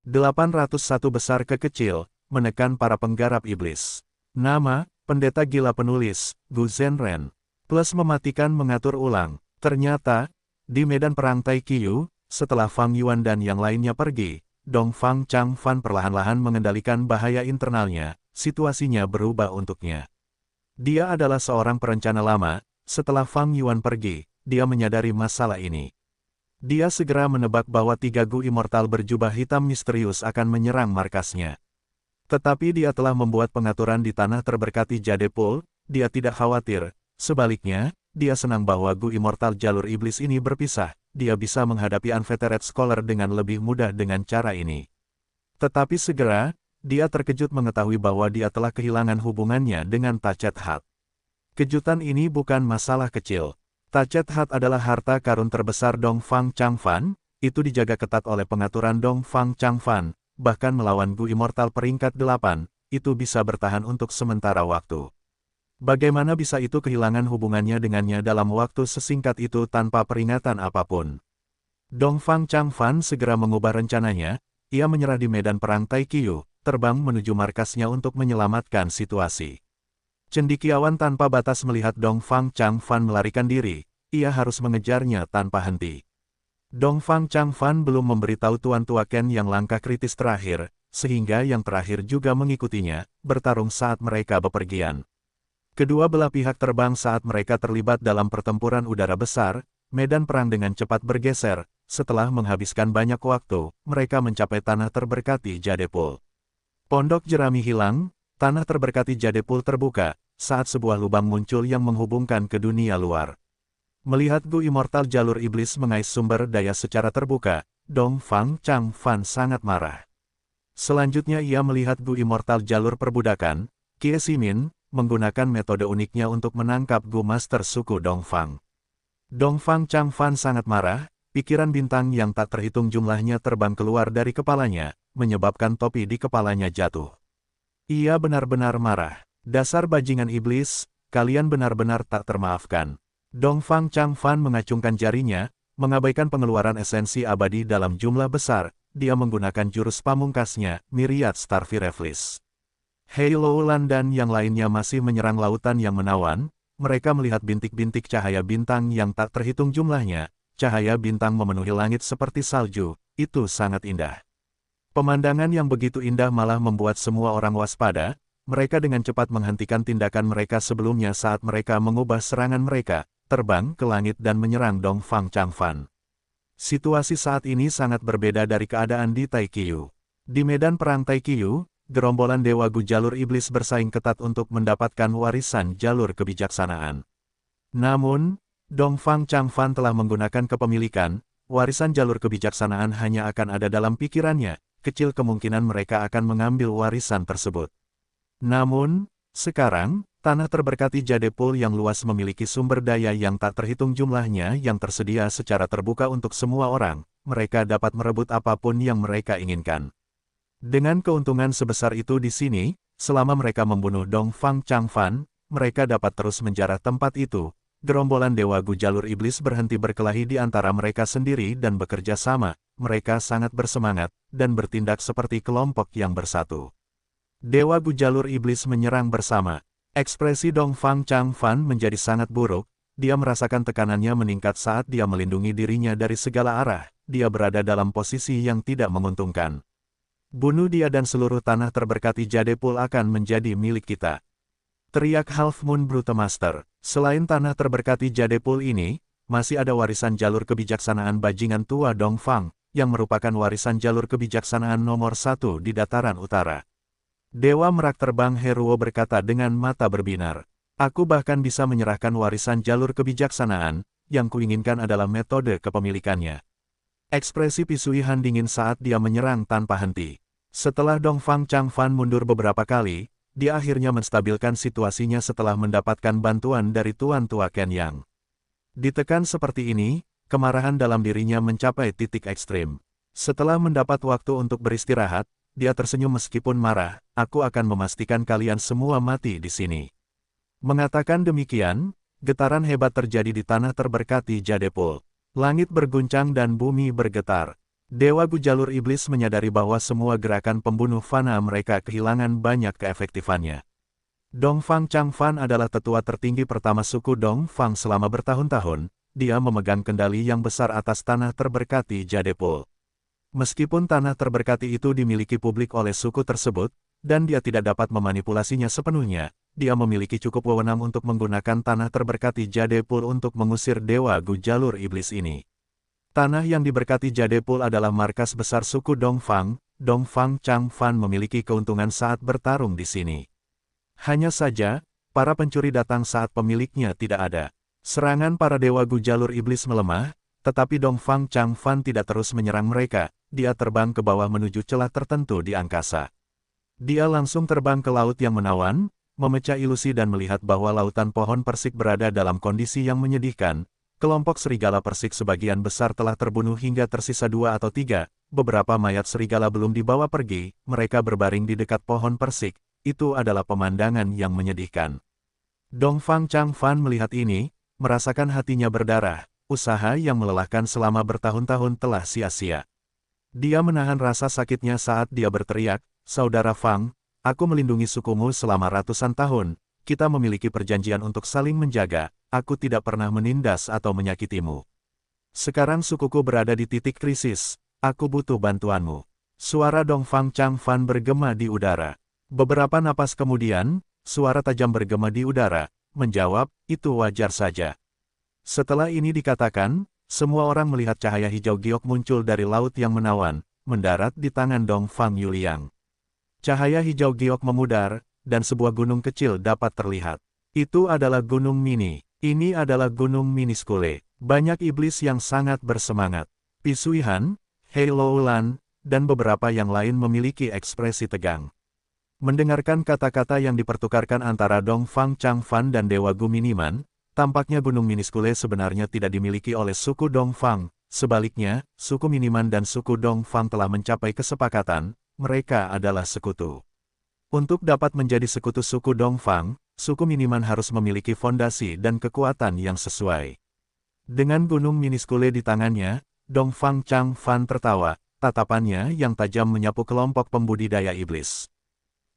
801 besar ke kecil, menekan para penggarap iblis. Nama, pendeta gila penulis, Gu Zhenren. Plus mematikan mengatur ulang. Ternyata, di medan perang Taiqiu, setelah Fang Yuan dan yang lainnya pergi, Dongfang Changfan perlahan-lahan mengendalikan bahaya internalnya, situasinya berubah untuknya. Dia adalah seorang perencana lama, setelah Fang Yuan pergi, dia menyadari masalah ini. Dia segera menebak bahwa 3 Gu Immortal berjubah hitam misterius akan menyerang markasnya. Tetapi dia telah membuat pengaturan di tanah terberkati Jadepul, dia tidak khawatir. Sebaliknya, dia senang bahwa Gu Immortal jalur iblis ini berpisah, dia bisa menghadapi Unvetered Scholar dengan lebih mudah dengan cara ini. Tetapi segera, dia terkejut mengetahui bahwa dia telah kehilangan hubungannya dengan Tachet Hat. Kejutan ini bukan masalah kecil. Tachet Hat adalah harta karun terbesar Dongfang Changfan, itu dijaga ketat oleh pengaturan Dongfang Changfan, bahkan melawan Gu Immortal peringkat 8, itu bisa bertahan untuk sementara waktu. Bagaimana bisa itu kehilangan hubungannya dengannya dalam waktu sesingkat itu tanpa peringatan apapun? Dongfang Changfan segera mengubah rencananya, ia menyerah di medan perang Taiqiu, terbang menuju markasnya untuk menyelamatkan situasi. Cendekiawan tanpa batas melihat Dongfang Changfan melarikan diri, ia harus mengejarnya tanpa henti. Dongfang Changfan belum memberitahu Tuan Tua Ken yang langkah kritis terakhir, sehingga yang terakhir juga mengikutinya, bertarung saat mereka bepergian. Kedua belah pihak terbang saat mereka terlibat dalam pertempuran udara besar, medan perang dengan cepat bergeser, setelah menghabiskan banyak waktu, mereka mencapai tanah terberkati Jadepul. Pondok jerami hilang, tanah terberkati Jadepul terbuka, saat sebuah lubang muncul yang menghubungkan ke dunia luar. Melihat Gu Immortal jalur iblis mengais sumber daya secara terbuka, Dongfang Changfan sangat marah. Selanjutnya ia melihat Gu Immortal jalur perbudakan, Kie Ximin, menggunakan metode uniknya untuk menangkap Gu Master suku Dongfang. Dongfang Changfan sangat marah, pikiran bintang yang tak terhitung jumlahnya terbang keluar dari kepalanya, menyebabkan topi di kepalanya jatuh. Ia benar-benar marah. Dasar bajingan iblis, kalian benar-benar tak termaafkan. Dongfang Changfan mengacungkan jarinya, mengabaikan pengeluaran esensi abadi dalam jumlah besar, dia menggunakan jurus pamungkasnya, Myriad Starfire Reflex. Hei Loulan dan yang lainnya masih menyerang lautan yang menawan, mereka melihat bintik-bintik cahaya bintang yang tak terhitung jumlahnya, cahaya bintang memenuhi langit seperti salju, itu sangat indah. Pemandangan yang begitu indah malah membuat semua orang waspada. Mereka dengan cepat menghentikan tindakan mereka sebelumnya saat mereka mengubah serangan mereka, terbang ke langit dan menyerang Dongfang Changfan. Situasi saat ini sangat berbeda dari keadaan di Taiqiu. Di medan perang Taiqiu, gerombolan Dewa Gu jalur iblis bersaing ketat untuk mendapatkan warisan jalur kebijaksanaan. Namun, Dongfang Changfan telah menggunakan kepemilikan, warisan jalur kebijaksanaan hanya akan ada dalam pikirannya, kecil kemungkinan mereka akan mengambil warisan tersebut. Namun, sekarang, tanah terberkati Jadepul yang luas memiliki sumber daya yang tak terhitung jumlahnya yang tersedia secara terbuka untuk semua orang, mereka dapat merebut apapun yang mereka inginkan. Dengan keuntungan sebesar itu di sini, selama mereka membunuh Dongfang Changfan, mereka dapat terus menjarah tempat itu. Gerombolan Dewa Gu jalur iblis berhenti berkelahi di antara mereka sendiri dan bekerja sama, mereka sangat bersemangat, dan bertindak seperti kelompok yang bersatu. Dewa Gu jalur iblis menyerang bersama. Ekspresi Dongfang Changfan menjadi sangat buruk, dia merasakan tekanannya meningkat saat dia melindungi dirinya dari segala arah, dia berada dalam posisi yang tidak menguntungkan. Bunuh dia dan seluruh tanah terberkati Jadepul akan menjadi milik kita. Teriak Half Moon Brute Master. Selain tanah terberkati Jadepul ini, masih ada warisan jalur kebijaksanaan bajingan tua Dongfang, yang merupakan warisan jalur kebijaksanaan nomor 1 di dataran utara. Dewa Merak Terbang Heruo berkata dengan mata berbinar. Aku bahkan bisa menyerahkan warisan jalur kebijaksanaan, yang kuinginkan adalah metode kepemilikannya. Ekspresi Pisui Han dingin saat dia menyerang tanpa henti. Setelah Dongfang Changfan mundur beberapa kali, dia akhirnya menstabilkan situasinya setelah mendapatkan bantuan dari Tuan Tua Ken Yang. Ditekan seperti ini, kemarahan dalam dirinya mencapai titik ekstrim. Setelah mendapat waktu untuk beristirahat, dia tersenyum meskipun marah, aku akan memastikan kalian semua mati di sini. Mengatakan demikian, getaran hebat terjadi di tanah terberkati Jadepul. Langit berguncang dan bumi bergetar. Dewa Gu Jalur Iblis menyadari bahwa semua gerakan pembunuh fana mereka kehilangan banyak keefektifannya. Dongfang Changfan adalah tetua tertinggi pertama suku Dongfang selama bertahun-tahun, dia memegang kendali yang besar atas tanah terberkati Jadepul. Meskipun tanah terberkati itu dimiliki publik oleh suku tersebut, dan dia tidak dapat memanipulasinya sepenuhnya, dia memiliki cukup wewenang untuk menggunakan tanah terberkati Jadepul untuk mengusir Dewa Gu Jalur Iblis ini. Tanah yang diberkati Jadepul adalah markas besar suku Dongfang. Dongfang Changfan memiliki keuntungan saat bertarung di sini. Hanya saja, para pencuri datang saat pemiliknya tidak ada. Serangan para Dewa Gu Jalur Iblis melemah, tetapi Dongfang Changfan tidak terus menyerang mereka, dia terbang ke bawah menuju celah tertentu di angkasa. Dia langsung terbang ke laut yang menawan, memecah ilusi dan melihat bahwa lautan pohon persik berada dalam kondisi yang menyedihkan. Kelompok serigala persik sebagian besar telah terbunuh hingga tersisa 2 atau 3, beberapa mayat serigala belum dibawa pergi, mereka berbaring di dekat pohon persik, itu adalah pemandangan yang menyedihkan. Dongfang Changfan melihat ini, merasakan hatinya berdarah, usaha yang melelahkan selama bertahun-tahun telah sia-sia. Dia menahan rasa sakitnya saat dia berteriak, "Saudara Fang, aku melindungi sukumu selama ratusan tahun, kita memiliki perjanjian untuk saling menjaga. Aku tidak pernah menindas atau menyakitimu. Sekarang sukuku berada di titik krisis, aku butuh bantuanmu." Suara Dongfang Changfan bergema di udara. Beberapa napas kemudian, suara tajam bergema di udara, menjawab, "Itu wajar saja." Setelah ini dikatakan, semua orang melihat cahaya hijau giok muncul dari laut yang menawan, mendarat di tangan Dongfang Yuliang. Cahaya hijau giok memudar, dan sebuah gunung kecil dapat terlihat. Itu adalah Gunung Mini. Ini adalah Gunung Miniskule. Banyak iblis yang sangat bersemangat. Pisuihan, Hei Loulan, dan beberapa yang lain memiliki ekspresi tegang. Mendengarkan kata-kata yang dipertukarkan antara Dongfang Changfan dan Dewa Gu Miniman, tampaknya Gunung Miniskule sebenarnya tidak dimiliki oleh suku Dongfang. Sebaliknya, suku Miniman dan suku Dongfang telah mencapai kesepakatan, mereka adalah sekutu. Untuk dapat menjadi sekutu suku Dongfang, suku Miniman harus memiliki fondasi dan kekuatan yang sesuai. Dengan Gunung Miniskule di tangannya, Dongfang Changfan tertawa, tatapannya yang tajam menyapu kelompok pembudidaya iblis.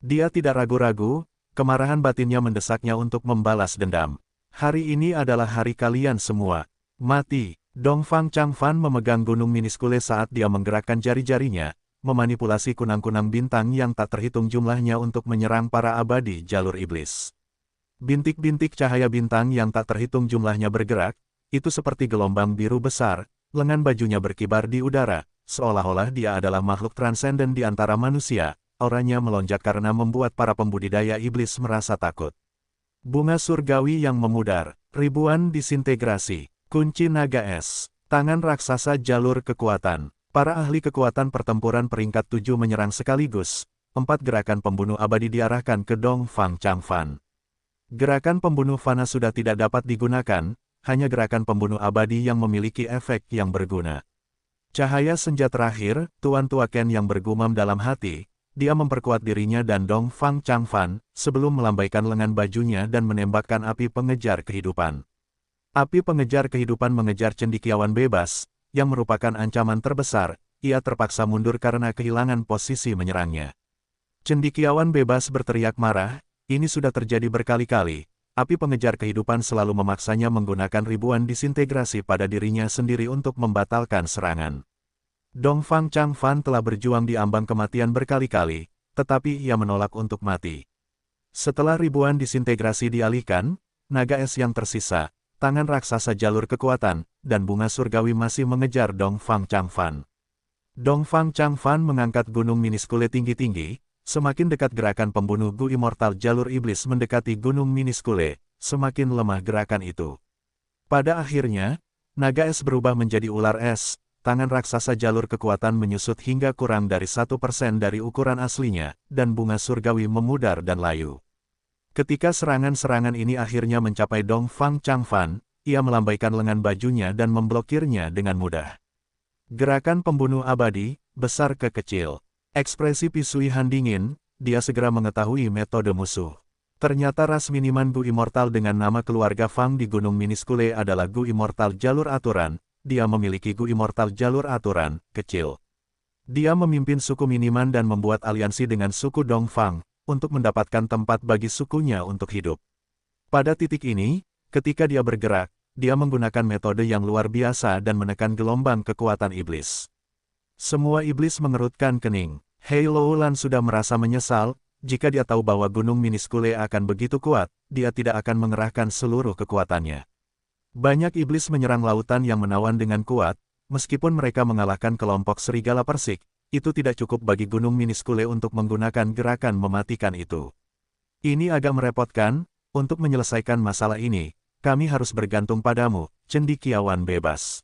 Dia tidak ragu-ragu, kemarahan batinnya mendesaknya untuk membalas dendam. "Hari ini adalah hari kalian semua. Mati." Dongfang Changfan memegang Gunung Miniskule saat dia menggerakkan jari-jarinya, memanipulasi kunang-kunang bintang yang tak terhitung jumlahnya untuk menyerang para abadi jalur iblis. Bintik-bintik cahaya bintang yang tak terhitung jumlahnya bergerak, itu seperti gelombang biru besar, lengan bajunya berkibar di udara, seolah-olah dia adalah makhluk transenden di antara manusia, auranya melonjak karena membuat para pembudidaya iblis merasa takut. Bunga surgawi yang memudar, ribuan disintegrasi, kunci naga es, tangan raksasa jalur kekuatan. Para ahli kekuatan pertempuran peringkat 7 menyerang sekaligus, 4 gerakan pembunuh abadi diarahkan ke Dongfang Changfan. Gerakan pembunuh fana sudah tidak dapat digunakan, hanya gerakan pembunuh abadi yang memiliki efek yang berguna. Cahaya senja terakhir, Tuan Tua Ken yang bergumam dalam hati, dia memperkuat dirinya dan Dongfang Changfan, sebelum melambaikan lengan bajunya dan menembakkan api pengejar kehidupan. Api pengejar kehidupan mengejar cendekiawan bebas, yang merupakan ancaman terbesar, ia terpaksa mundur karena kehilangan posisi menyerangnya. Cendekiawan bebas berteriak marah, ini sudah terjadi berkali-kali, api pengejar kehidupan selalu memaksanya menggunakan ribuan disintegrasi pada dirinya sendiri untuk membatalkan serangan. Dongfang Changfan telah berjuang di ambang kematian berkali-kali, tetapi ia menolak untuk mati. Setelah ribuan disintegrasi dialihkan, naga es yang tersisa, tangan raksasa jalur kekuatan, dan bunga surgawi masih mengejar Dongfang Changfan. Dongfang Changfan mengangkat Gunung Miniskule tinggi-tinggi, semakin dekat gerakan pembunuh Gu Immortal jalur iblis mendekati Gunung Miniskule, semakin lemah gerakan itu. Pada akhirnya, naga es berubah menjadi ular es, tangan raksasa jalur kekuatan menyusut hingga kurang dari 1% dari ukuran aslinya, dan bunga surgawi memudar dan layu. Ketika serangan-serangan ini akhirnya mencapai Dongfang Changfan, ia melambaikan lengan bajunya dan memblokirnya dengan mudah. Gerakan pembunuh abadi, besar ke kecil. Ekspresi Pisuihan dingin, dia segera mengetahui metode musuh. Ternyata ras Miniman Gu Immortal dengan nama keluarga Fang di Gunung Miniskule adalah Gu Immortal jalur aturan, dia memiliki Gu Immortal jalur aturan, kecil. Dia memimpin suku Miniman dan membuat aliansi dengan suku Dongfang, untuk mendapatkan tempat bagi sukunya untuk hidup. Pada titik ini, ketika dia bergerak, dia menggunakan metode yang luar biasa dan menekan gelombang kekuatan iblis. Semua iblis mengerutkan kening. Hei Loulan sudah merasa menyesal, jika dia tahu bahwa Gunung Miniskule akan begitu kuat, dia tidak akan mengerahkan seluruh kekuatannya. Banyak iblis menyerang lautan yang menawan dengan kuat, meskipun mereka mengalahkan kelompok serigala persik, itu tidak cukup bagi Gunung Miniskule untuk menggunakan gerakan mematikan itu. Ini agak merepotkan, untuk menyelesaikan masalah ini, kami harus bergantung padamu, cendekiawan bebas.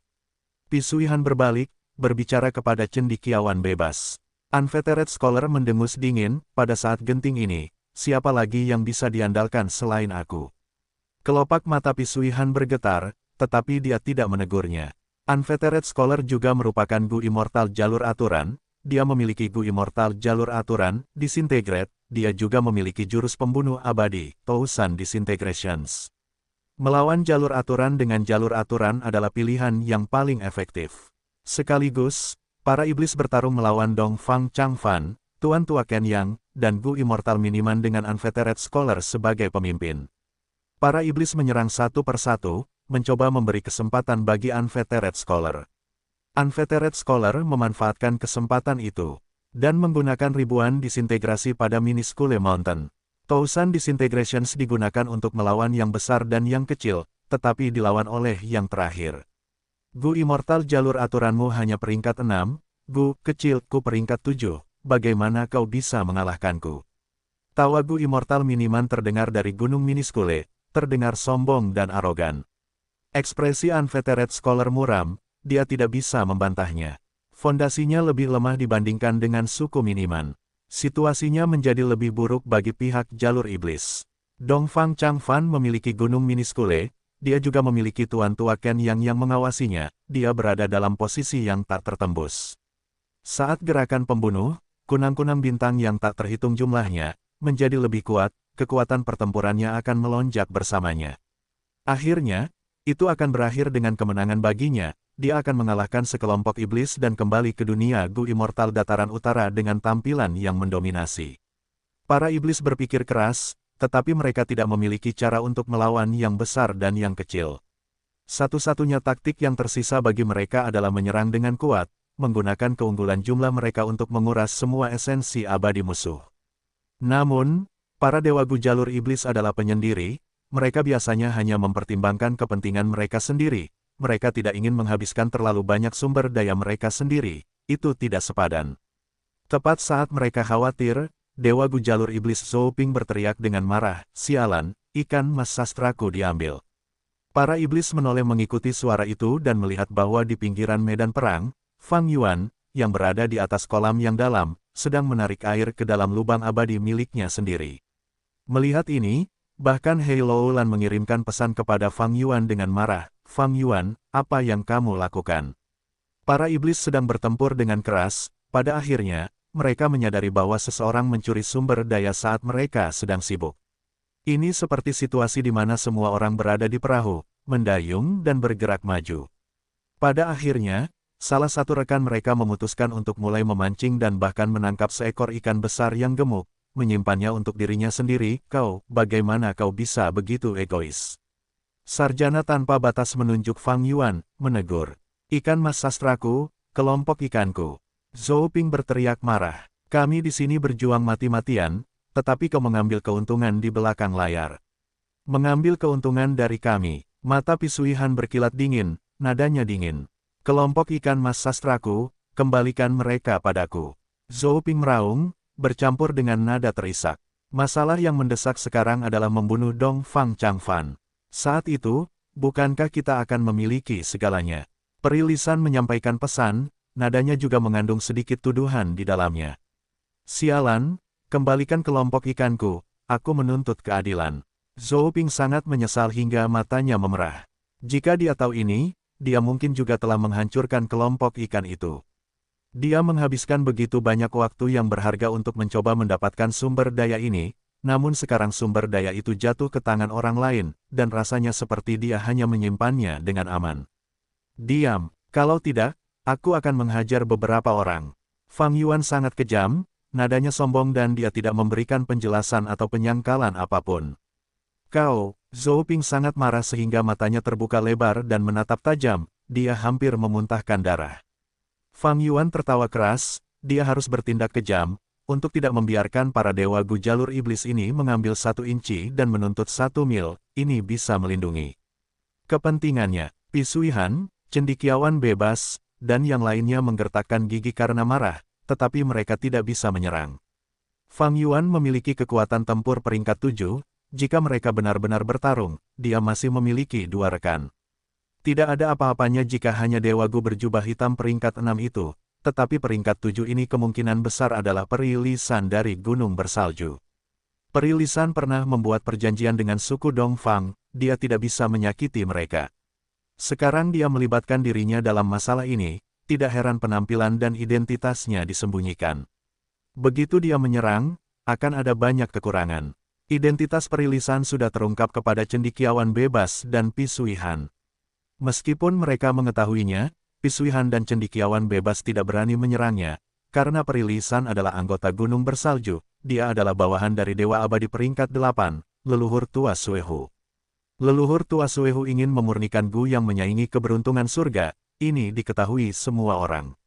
Pisuihan berbalik, berbicara kepada cendekiawan bebas. Unvetered Scholar mendengus dingin, pada saat genting ini, siapa lagi yang bisa diandalkan selain aku? Kelopak mata Pisuihan bergetar, tetapi dia tidak menegurnya. Unvetered Scholar juga merupakan Gu Immortal jalur aturan, dia memiliki Gu Immortal jalur aturan, Disintegrate, dia juga memiliki jurus pembunuh abadi, Tousan Disintegrations. Melawan jalur aturan dengan jalur aturan adalah pilihan yang paling efektif. Sekaligus, para iblis bertarung melawan Dongfang Changfan, Tuan Tua Ken Yang, dan Gu Immortal Miniman dengan Unvetered Scholar sebagai pemimpin. Para iblis menyerang satu persatu, mencoba memberi kesempatan bagi Unvetered Scholar. Unvetered Scholar memanfaatkan kesempatan itu, dan menggunakan ribuan disintegrasi pada Miniskule Mountain. Tousan Disintegrations digunakan untuk melawan yang besar dan yang kecil, tetapi dilawan oleh yang terakhir. Gu Immortal jalur aturanmu hanya peringkat 6, Gu kecilku peringkat 7, bagaimana kau bisa mengalahkanku? Tawa Gu Immortal Miniman terdengar dari Gunung Miniskule, terdengar sombong dan arogan. Ekspresi Unvetered Scholar muram, dia tidak bisa membantahnya. Fondasinya lebih lemah dibandingkan dengan suku Miniman. Situasinya menjadi lebih buruk bagi pihak jalur iblis. Dongfang Changfan memiliki Gunung Miniskule, dia juga memiliki Tuan Tua Ken yang mengawasinya, dia berada dalam posisi yang tak tertembus. Saat gerakan pembunuh, kunang-kunang bintang yang tak terhitung jumlahnya, menjadi lebih kuat, kekuatan pertempurannya akan melonjak bersamanya. Akhirnya, itu akan berakhir dengan kemenangan baginya, dia akan mengalahkan sekelompok iblis dan kembali ke dunia Gu Immortal Dataran Utara dengan tampilan yang mendominasi. Para iblis berpikir keras, tetapi mereka tidak memiliki cara untuk melawan yang besar dan yang kecil. Satu-satunya taktik yang tersisa bagi mereka adalah menyerang dengan kuat, menggunakan keunggulan jumlah mereka untuk menguras semua esensi abadi musuh. Namun, para dewa Gu jalur iblis adalah penyendiri, mereka biasanya hanya mempertimbangkan kepentingan mereka sendiri, mereka tidak ingin menghabiskan terlalu banyak sumber daya mereka sendiri, itu tidak sepadan. Tepat saat mereka khawatir, Dewa Gu jalur iblis Zhou Ping berteriak dengan marah, sialan, ikan mas sastraku diambil. Para iblis menoleh mengikuti suara itu dan melihat bahwa di pinggiran medan perang, Fang Yuan, yang berada di atas kolam yang dalam, sedang menarik air ke dalam lubang abadi miliknya sendiri. Melihat ini, bahkan Hei Loulan mengirimkan pesan kepada Fang Yuan dengan marah, Fang Yuan, apa yang kamu lakukan? Para iblis sedang bertempur dengan keras, pada akhirnya, mereka menyadari bahwa seseorang mencuri sumber daya saat mereka sedang sibuk. Ini seperti situasi di mana semua orang berada di perahu, mendayung dan bergerak maju. Pada akhirnya, salah satu rekan mereka memutuskan untuk mulai memancing dan bahkan menangkap seekor ikan besar yang gemuk, menyimpannya untuk dirinya sendiri. Kau, bagaimana kau bisa begitu egois? Sarjana tanpa batas menunjuk Fang Yuan, menegur. Ikan mas sastraku, kelompok ikanku. Zhou Ping berteriak marah. Kami di sini berjuang mati-matian, tetapi kau mengambil keuntungan di belakang layar. Mengambil keuntungan dari kami. Mata Pisuihan berkilat dingin, nadanya dingin. Kelompok ikan mas sastraku, kembalikan mereka padaku. Zhou Ping meraung, bercampur dengan nada terisak. Masalah yang mendesak sekarang adalah membunuh Dongfang Changfan. Saat itu, bukankah kita akan memiliki segalanya? Perilisan menyampaikan pesan, nadanya juga mengandung sedikit tuduhan di dalamnya. Sialan, kembalikan kelompok ikanku, aku menuntut keadilan. Zhou Ping sangat menyesal hingga matanya memerah. Jika dia tahu ini, dia mungkin juga telah menghancurkan kelompok ikan itu. Dia menghabiskan begitu banyak waktu yang berharga untuk mencoba mendapatkan sumber daya ini, namun sekarang sumber daya itu jatuh ke tangan orang lain, dan rasanya seperti dia hanya menyimpannya dengan aman. Diam, kalau tidak, aku akan menghajar beberapa orang. Fang Yuan sangat kejam, nadanya sombong dan dia tidak memberikan penjelasan atau penyangkalan apapun. Kau, Zhou Ping sangat marah sehingga matanya terbuka lebar dan menatap tajam, dia hampir memuntahkan darah. Fang Yuan tertawa keras, dia harus bertindak kejam, untuk tidak membiarkan para dewa Gu jalur iblis ini mengambil 1 inci dan menuntut 1 mil, ini bisa melindungi kepentingannya. Pi Suihan, cendekiawan bebas, dan yang lainnya menggertakkan gigi karena marah, tetapi mereka tidak bisa menyerang. Fang Yuan memiliki kekuatan tempur peringkat 7, jika mereka benar-benar bertarung, dia masih memiliki 2 rekan. Tidak ada apa-apanya jika hanya Dewa Gu berjubah hitam peringkat 6 itu, tetapi peringkat 7 ini kemungkinan besar adalah Peri Lisan dari Gunung Bersalju. Peri Lisan pernah membuat perjanjian dengan suku Dongfang, dia tidak bisa menyakiti mereka. Sekarang dia melibatkan dirinya dalam masalah ini, tidak heran penampilan dan identitasnya disembunyikan. Begitu dia menyerang, akan ada banyak kekurangan. Identitas Peri Lisan sudah terungkap kepada cendekiawan bebas dan Pi Suihan. Meskipun mereka mengetahuinya, Pi Suihan dan cendekiawan bebas tidak berani menyerangnya, karena Peri Lisan adalah anggota Gunung Bersalju, dia adalah bawahan dari Dewa Abadi peringkat 8, leluhur tua Suehu. Leluhur tua Suehu ingin memurnikan Gu yang menyaingi keberuntungan surga, ini diketahui semua orang.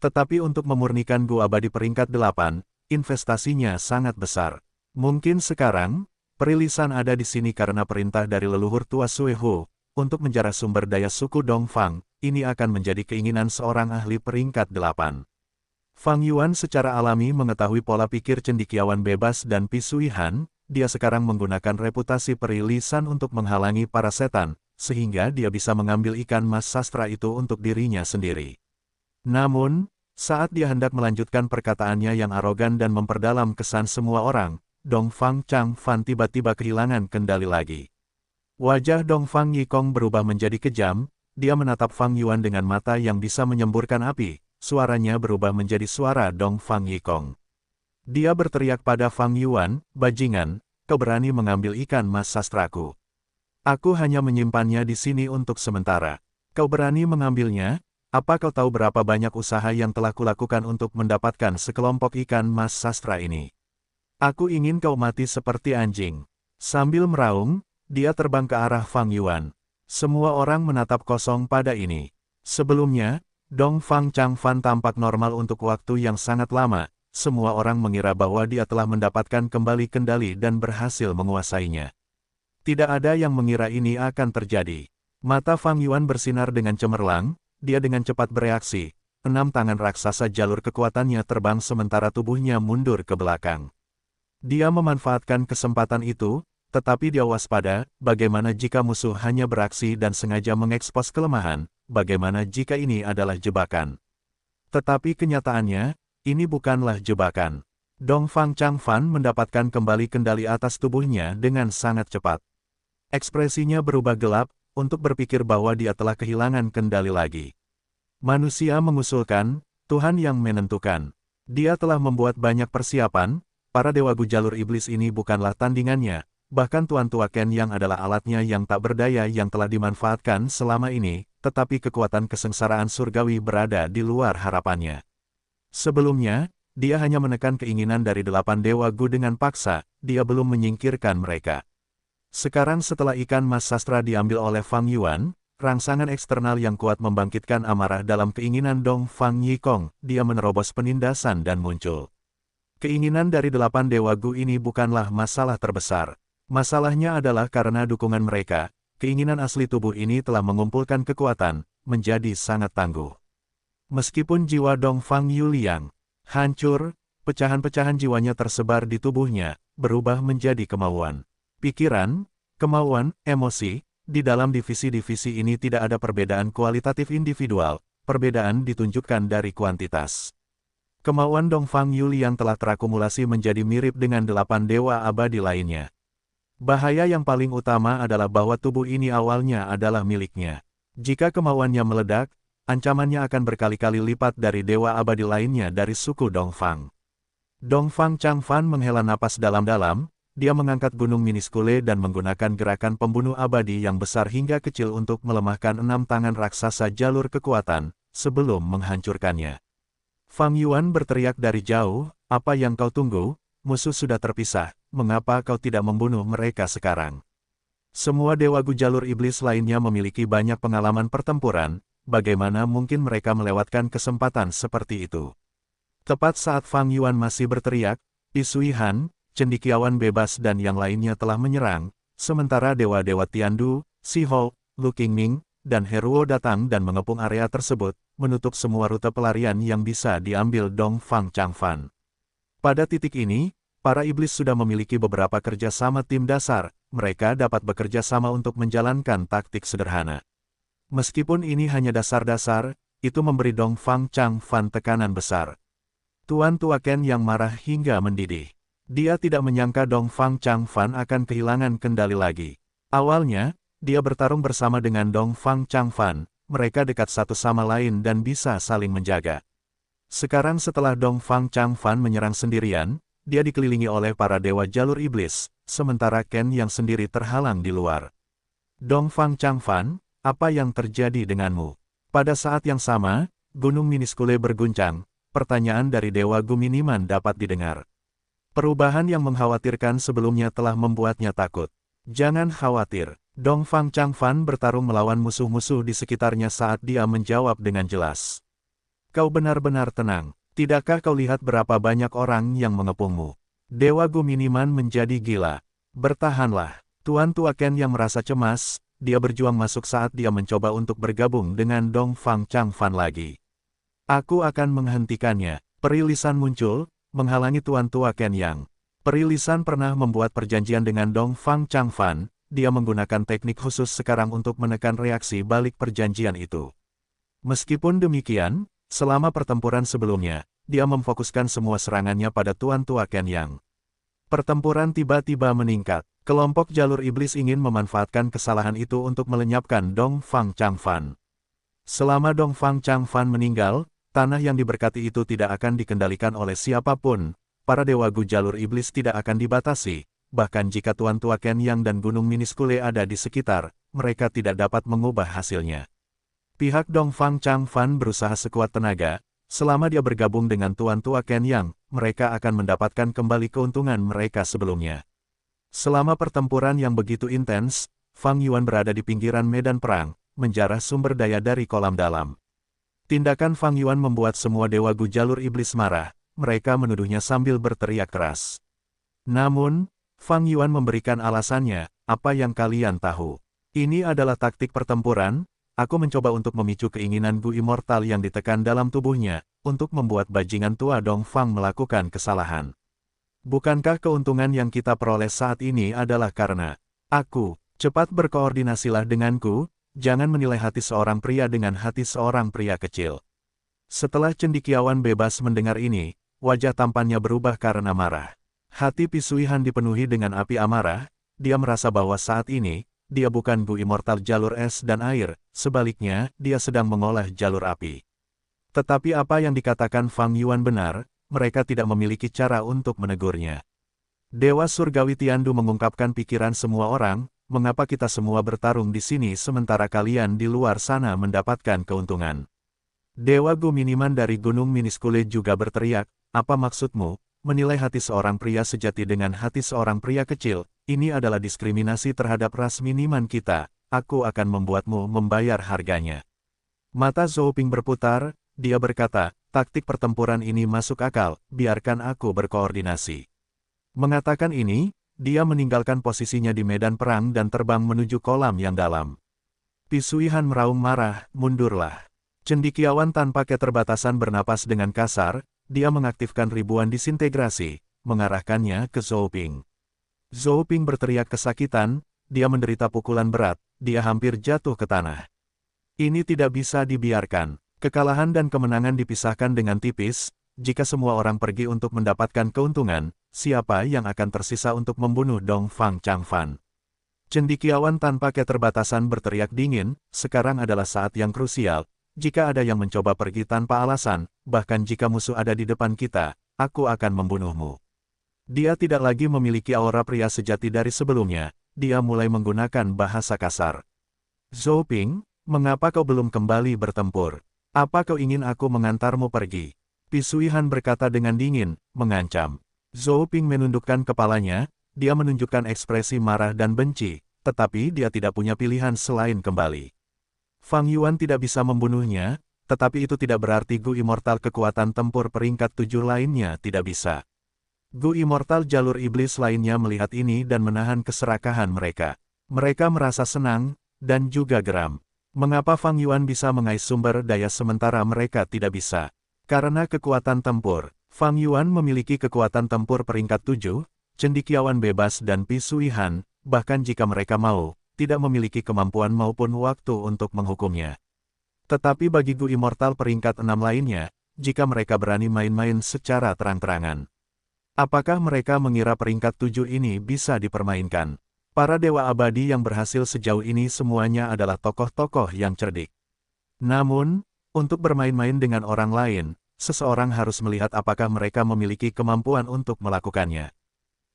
Tetapi untuk memurnikan Gu Abadi peringkat 8, investasinya sangat besar. Mungkin sekarang, Peri Lisan ada di sini karena perintah dari leluhur tua Suehu, untuk menjarah sumber daya suku Dongfang, ini akan menjadi keinginan seorang ahli peringkat 8. Fang Yuan secara alami mengetahui pola pikir cendekiawan bebas dan Pi Suihan, dia sekarang menggunakan reputasi Peri Lisan untuk menghalangi para setan, sehingga dia bisa mengambil ikan mas sastra itu untuk dirinya sendiri. Namun, saat dia hendak melanjutkan perkataannya yang arogan dan memperdalam kesan semua orang, Dongfang Changfan tiba-tiba kehilangan kendali lagi. Wajah Dongfang Yikong berubah menjadi kejam, dia menatap Fang Yuan dengan mata yang bisa menyemburkan api, suaranya berubah menjadi suara Dongfang Yikong. Dia berteriak pada Fang Yuan, "Bajingan, kau berani mengambil ikan mas sastraku. Aku hanya menyimpannya di sini untuk sementara. Kau berani mengambilnya? Apa kau tahu berapa banyak usaha yang telah kulakukan untuk mendapatkan sekelompok ikan mas sastra ini? Aku ingin kau mati seperti anjing." Sambil meraung, dia terbang ke arah Fang Yuan. Semua orang menatap kosong pada ini. Sebelumnya, Dongfang Changfan tampak normal untuk waktu yang sangat lama. Semua orang mengira bahwa dia telah mendapatkan kembali kendali dan berhasil menguasainya. Tidak ada yang mengira ini akan terjadi. Mata Fang Yuan bersinar dengan cemerlang, dia dengan cepat bereaksi. 6 tangan raksasa jalur kekuatannya terbang sementara tubuhnya mundur ke belakang. Dia memanfaatkan kesempatan itu, tetapi dia waspada, bagaimana jika musuh hanya beraksi dan sengaja mengekspos kelemahan, bagaimana jika ini adalah jebakan. Tetapi kenyataannya, ini bukanlah jebakan. Dongfang Changfan mendapatkan kembali kendali atas tubuhnya dengan sangat cepat. Ekspresinya berubah gelap, untuk berpikir bahwa dia telah kehilangan kendali lagi. Manusia mengusulkan, Tuhan yang menentukan. Dia telah membuat banyak persiapan, para dewa Gu jalur iblis ini bukanlah tandingannya. Bahkan Tuan Tua Ken yang adalah alatnya yang tak berdaya yang telah dimanfaatkan selama ini, tetapi kekuatan kesengsaraan surgawi berada di luar harapannya. Sebelumnya, dia hanya menekan keinginan dari 8 dewa Gu dengan paksa, dia belum menyingkirkan mereka. Sekarang setelah ikan mas sastra diambil oleh Fang Yuan, rangsangan eksternal yang kuat membangkitkan amarah dalam keinginan Dongfang Yikong, dia menerobos penindasan dan muncul. Keinginan dari 8 dewa Gu ini bukanlah masalah terbesar. Masalahnya adalah karena dukungan mereka, keinginan asli tubuh ini telah mengumpulkan kekuatan, menjadi sangat tangguh. Meskipun jiwa Dongfang Yuliang hancur, pecahan-pecahan jiwanya tersebar di tubuhnya, berubah menjadi kemauan. Pikiran, kemauan, emosi, di dalam divisi-divisi ini tidak ada perbedaan kualitatif individual, perbedaan ditunjukkan dari kuantitas. Kemauan Dongfang Yuliang telah terakumulasi menjadi mirip dengan 8 dewa abadi lainnya. Bahaya yang paling utama adalah bahwa tubuh ini awalnya adalah miliknya. Jika kemauannya meledak, ancamannya akan berkali-kali lipat dari dewa abadi lainnya dari suku Dongfang. Dongfang Changfan menghela napas dalam-dalam, dia mengangkat gunung Miniskule dan menggunakan gerakan pembunuh abadi yang besar hingga kecil untuk melemahkan 6 tangan raksasa jalur kekuatan, sebelum menghancurkannya. Fang Yuan berteriak dari jauh, apa yang kau tunggu? Musuh sudah terpisah, mengapa kau tidak membunuh mereka sekarang? Semua Dewa Gu jalur iblis lainnya memiliki banyak pengalaman pertempuran, bagaimana mungkin mereka melewatkan kesempatan seperti itu? Tepat saat Fang Yuan masih berteriak, Isui Han, cendekiawan bebas dan yang lainnya telah menyerang, sementara dewa-dewa Tiandu, Si Ho, Lu Qingming, dan Heruo datang dan mengepung area tersebut, menutup semua rute pelarian yang bisa diambil Dong Fang Changfan. Pada titik ini, para iblis sudah memiliki beberapa kerjasama tim dasar, mereka dapat bekerja sama untuk menjalankan taktik sederhana. Meskipun ini hanya dasar-dasar, itu memberi Dong Fang Changfan tekanan besar. Tuan Tua Ken yang marah hingga mendidih. Dia tidak menyangka Dong Fang Changfan akan kehilangan kendali lagi. Awalnya, dia bertarung bersama dengan Dong Fang Changfan, mereka dekat satu sama lain dan bisa saling menjaga. Sekarang setelah Dong Fang Changfan menyerang sendirian, dia dikelilingi oleh para dewa jalur iblis, sementara Ken yang sendiri terhalang di luar. Dong Fang Changfan, apa yang terjadi denganmu? Pada saat yang sama, Gunung Miniskule berguncang. Pertanyaan dari Dewa Gu Miniman dapat didengar. Perubahan yang mengkhawatirkan sebelumnya telah membuatnya takut. Jangan khawatir, Dong Fang Changfan bertarung melawan musuh-musuh di sekitarnya saat dia menjawab dengan jelas. Kau benar-benar tenang, tidakkah kau lihat berapa banyak orang yang mengepungmu? Dewa Gu Miniman menjadi gila. Bertahanlah, Tuan Tua Ken yang merasa cemas, dia berjuang masuk saat dia mencoba untuk bergabung dengan Dong Fang Changfan lagi. Aku akan menghentikannya. Peri Lisan muncul, menghalangi Tuan Tua Ken Yang. Peri Lisan pernah membuat perjanjian dengan Dong Fang Changfan, dia menggunakan teknik khusus sekarang untuk menekan reaksi balik perjanjian itu. Meskipun demikian, selama pertempuran sebelumnya, dia memfokuskan semua serangannya pada Tuan Tua Ken Yang. Pertempuran tiba-tiba meningkat. Kelompok jalur iblis ingin memanfaatkan kesalahan itu untuk melenyapkan Dong Fang Changfan. Selama Dong Fang Changfan meninggal, tanah yang diberkati itu tidak akan dikendalikan oleh siapapun, para dewa Gu jalur iblis tidak akan dibatasi, bahkan jika Tuan Tua Ken Yang dan Gunung Miniskule ada di sekitar, mereka tidak dapat mengubah hasilnya. Pihak Dong Fang Changfan berusaha sekuat tenaga, selama dia bergabung dengan Tuan Tua Ken Yang, mereka akan mendapatkan kembali keuntungan mereka sebelumnya. Selama pertempuran yang begitu intens, Fang Yuan berada di pinggiran medan perang, menjarah sumber daya dari kolam dalam. Tindakan Fang Yuan membuat semua dewa Gu jalur iblis marah, mereka menuduhnya sambil berteriak keras. Namun, Fang Yuan memberikan alasannya, apa yang kalian tahu? Ini adalah taktik pertempuran, aku mencoba untuk memicu keinginan Gu Immortal yang ditekan dalam tubuhnya, untuk membuat bajingan tua Dong Fang melakukan kesalahan. Bukankah keuntungan yang kita peroleh saat ini adalah karena aku? Cepat berkoordinasilah denganku, jangan menilai hati seorang pria dengan hati seorang pria kecil. Setelah cendekiawan bebas mendengar ini, wajah tampannya berubah karena marah. Hati Pisui Han dipenuhi dengan api amarah, dia merasa bahwa saat ini, dia bukan Gu Immortal jalur es dan air, sebaliknya, dia sedang mengolah jalur api. Tetapi apa yang dikatakan Fang Yuan benar, mereka tidak memiliki cara untuk menegurnya. Dewa Surgawi Tiandu mengungkapkan pikiran semua orang, mengapa kita semua bertarung di sini sementara kalian di luar sana mendapatkan keuntungan. Dewa Gu Miniman dari Gunung Miniskule juga berteriak, apa maksudmu, menilai hati seorang pria sejati dengan hati seorang pria kecil, ini adalah diskriminasi terhadap ras Miniman kita, aku akan membuatmu membayar harganya. Mata Zhou Ping berputar, dia berkata, taktik pertempuran ini masuk akal, biarkan aku berkoordinasi. Mengatakan ini, dia meninggalkan posisinya di medan perang dan terbang menuju kolam yang dalam. Pisui Han meraung marah, mundurlah. Cendekiawan tanpa keterbatasan bernapas dengan kasar, dia mengaktifkan ribuan disintegrasi, mengarahkannya ke Zhou Ping. Zhou Ping berteriak kesakitan, dia menderita pukulan berat, dia hampir jatuh ke tanah. Ini tidak bisa dibiarkan. Kekalahan dan kemenangan dipisahkan dengan tipis, jika semua orang pergi untuk mendapatkan keuntungan, siapa yang akan tersisa untuk membunuh Dong Fang Changfan? Cendekiawan tanpa keterbatasan berteriak dingin, sekarang adalah saat yang krusial, jika ada yang mencoba pergi tanpa alasan, bahkan jika musuh ada di depan kita, aku akan membunuhmu. Dia tidak lagi memiliki aura pria sejati dari sebelumnya, dia mulai menggunakan bahasa kasar. Zhou Ping, mengapa kau belum kembali bertempur? Apa kau ingin aku mengantarmu pergi? Pisuihan berkata dengan dingin, mengancam. Zhou Ping menundukkan kepalanya, dia menunjukkan ekspresi marah dan benci, tetapi dia tidak punya pilihan selain kembali. Fang Yuan tidak bisa membunuhnya, tetapi itu tidak berarti Gu Immortal kekuatan tempur peringkat 7 lainnya tidak bisa. Gu Immortal jalur iblis lainnya melihat ini dan menahan keserakahan mereka. Mereka merasa senang, dan juga geram. Mengapa Fang Yuan bisa mengais sumber daya sementara mereka tidak bisa? Karena kekuatan tempur, Fang Yuan memiliki kekuatan tempur peringkat 7, cendekiawan bebas dan pisuihan, bahkan jika mereka mau, tidak memiliki kemampuan maupun waktu untuk menghukumnya. Tetapi bagi Gu Immortal peringkat 6 lainnya, jika mereka berani main-main secara terang-terangan. Apakah mereka mengira peringkat 7 ini bisa dipermainkan? Para dewa abadi yang berhasil sejauh ini semuanya adalah tokoh-tokoh yang cerdik. Namun, untuk bermain-main dengan orang lain, seseorang harus melihat apakah mereka memiliki kemampuan untuk melakukannya.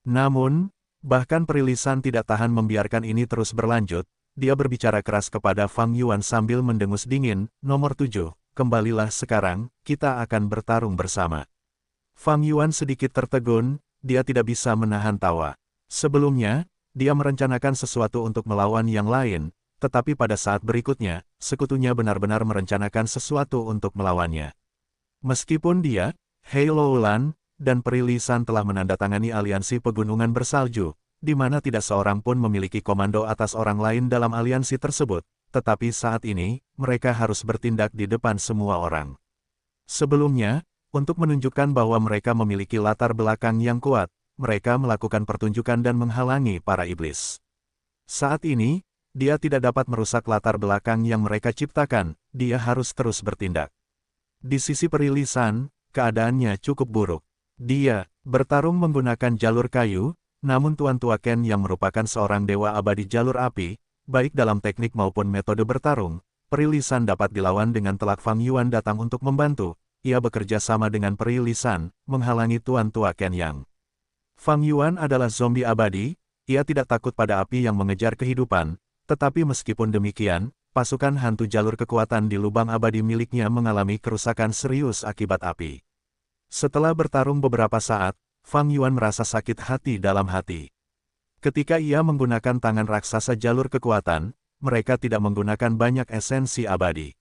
Namun, bahkan Perilisan tidak tahan membiarkan ini terus berlanjut, dia berbicara keras kepada Fang Yuan sambil mendengus dingin, "Nomor 7, kembalilah sekarang, kita akan bertarung bersama." Fang Yuan sedikit tertegun, dia tidak bisa menahan tawa. Sebelumnya, dia merencanakan sesuatu untuk melawan yang lain, tetapi pada saat berikutnya, sekutunya benar-benar merencanakan sesuatu untuk melawannya. Meskipun dia, Hei Loulan, dan Perilisan telah menandatangani aliansi pegunungan bersalju, di mana tidak seorang pun memiliki komando atas orang lain dalam aliansi tersebut, tetapi saat ini, mereka harus bertindak di depan semua orang. Sebelumnya, untuk menunjukkan bahwa mereka memiliki latar belakang yang kuat, mereka melakukan pertunjukan dan menghalangi para iblis. Saat ini, dia tidak dapat merusak latar belakang yang mereka ciptakan, dia harus terus bertindak. Di sisi Perilisan, keadaannya cukup buruk. Dia bertarung menggunakan jalur kayu, namun Tuan Tua Ken yang merupakan seorang dewa abadi jalur api, baik dalam teknik maupun metode bertarung, Perilisan dapat dilawan dengan telak. Fang Yuan datang untuk membantu, ia bekerja sama dengan Perilisan, menghalangi Tuan Tua Ken yang. Fang Yuan adalah zombie abadi, ia tidak takut pada api yang mengejar kehidupan, tetapi meskipun demikian, pasukan hantu jalur kekuatan di lubang abadi miliknya mengalami kerusakan serius akibat api. Setelah bertarung beberapa saat, Fang Yuan merasa sakit hati dalam hati. Ketika ia menggunakan tangan raksasa jalur kekuatan, mereka tidak menggunakan banyak esensi abadi.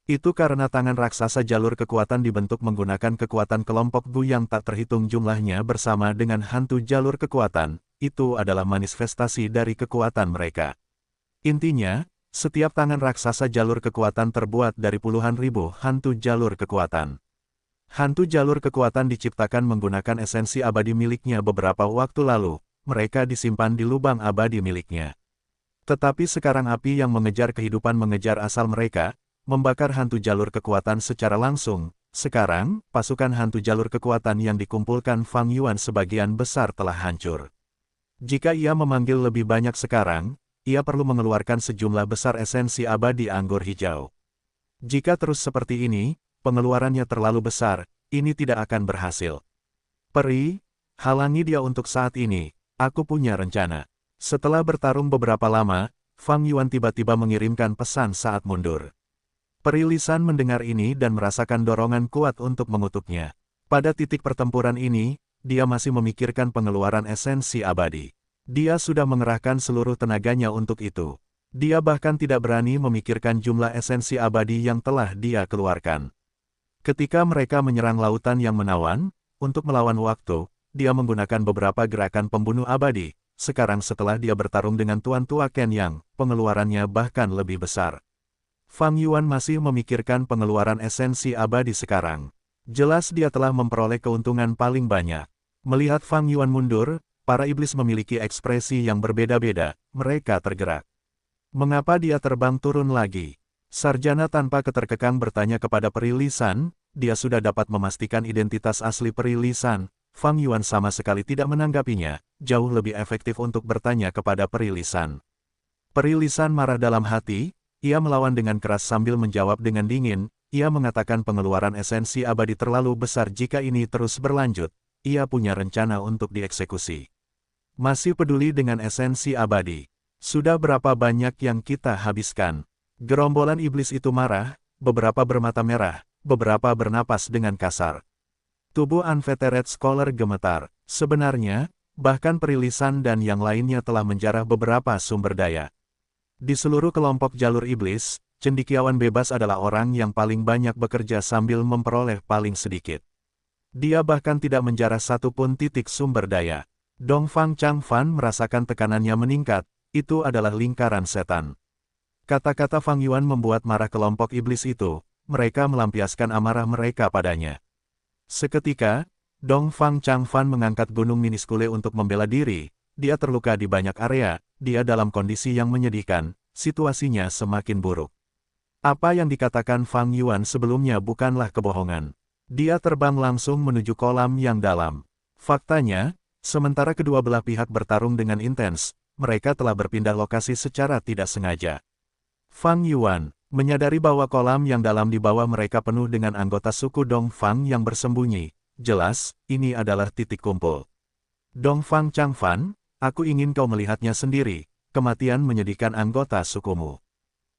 Itu karena tangan raksasa jalur kekuatan dibentuk menggunakan kekuatan kelompok Gu yang tak terhitung jumlahnya bersama dengan hantu jalur kekuatan, itu adalah manifestasi dari kekuatan mereka. Intinya, setiap tangan raksasa jalur kekuatan terbuat dari puluhan ribu hantu jalur kekuatan. Hantu jalur kekuatan diciptakan menggunakan esensi abadi miliknya beberapa waktu lalu, mereka disimpan di lubang abadi miliknya. Tetapi sekarang api yang mengejar kehidupan mengejar asal mereka, membakar hantu jalur kekuatan secara langsung. Sekarang, pasukan hantu jalur kekuatan yang dikumpulkan Fang Yuan sebagian besar telah hancur. Jika ia memanggil lebih banyak sekarang, ia perlu mengeluarkan sejumlah besar esensi abadi anggur hijau. Jika terus seperti ini, pengeluarannya terlalu besar, ini tidak akan berhasil. Peri, halangi dia untuk saat ini, aku punya rencana. Setelah bertarung beberapa lama, Fang Yuan tiba-tiba mengirimkan pesan saat mundur. Perilisan mendengar ini dan merasakan dorongan kuat untuk mengutuknya. Pada titik pertempuran ini, dia masih memikirkan pengeluaran esensi abadi. Dia sudah mengerahkan seluruh tenaganya untuk itu. Dia bahkan tidak berani memikirkan jumlah esensi abadi yang telah dia keluarkan. Ketika mereka menyerang lautan yang menawan, untuk melawan waktu, dia menggunakan beberapa gerakan pembunuh abadi. Sekarang setelah dia bertarung dengan Tuan Tua Ken yang, pengeluarannya bahkan lebih besar. Fang Yuan masih memikirkan pengeluaran esensi abadi sekarang. Jelas dia telah memperoleh keuntungan paling banyak. Melihat Fang Yuan mundur, para iblis memiliki ekspresi yang berbeda-beda, mereka tergerak. Mengapa dia terbang turun lagi? Sarjana tanpa keterkekang bertanya kepada Perilisan, dia sudah dapat memastikan identitas asli Perilisan. Fang Yuan sama sekali tidak menanggapinya, jauh lebih efektif untuk bertanya kepada Perilisan. Perilisan marah dalam hati, ia melawan dengan keras sambil menjawab dengan dingin, ia mengatakan pengeluaran esensi abadi terlalu besar jika ini terus berlanjut, ia punya rencana untuk dieksekusi. Masih peduli dengan esensi abadi. Sudah berapa banyak yang kita habiskan? Gerombolan iblis itu marah, beberapa bermata merah, beberapa bernapas dengan kasar. Tubuh Unvetered Scholar gemetar. Sebenarnya, bahkan Perilisan dan yang lainnya telah menjarah beberapa sumber daya. Di seluruh kelompok jalur iblis, cendekiawan bebas adalah orang yang paling banyak bekerja sambil memperoleh paling sedikit. Dia bahkan tidak menjarah satupun titik sumber daya. Dongfang Changfan merasakan tekanannya meningkat, itu adalah lingkaran setan. Kata-kata Fang Yuan membuat marah kelompok iblis itu, mereka melampiaskan amarah mereka padanya. Seketika, Dongfang Changfan mengangkat gunung Miniskule untuk membela diri, dia terluka di banyak area, dia dalam kondisi yang menyedihkan, situasinya semakin buruk. Apa yang dikatakan Fang Yuan sebelumnya bukanlah kebohongan. Dia terbang langsung menuju kolam yang dalam. Faktanya, sementara kedua belah pihak bertarung dengan intens, mereka telah berpindah lokasi secara tidak sengaja. Fang Yuan menyadari bahwa kolam yang dalam di bawah mereka penuh dengan anggota suku Dongfang yang bersembunyi. Jelas, ini adalah titik kumpul. Dongfang Changfan, aku ingin kau melihatnya sendiri, kematian menyedihkan anggota sukumu.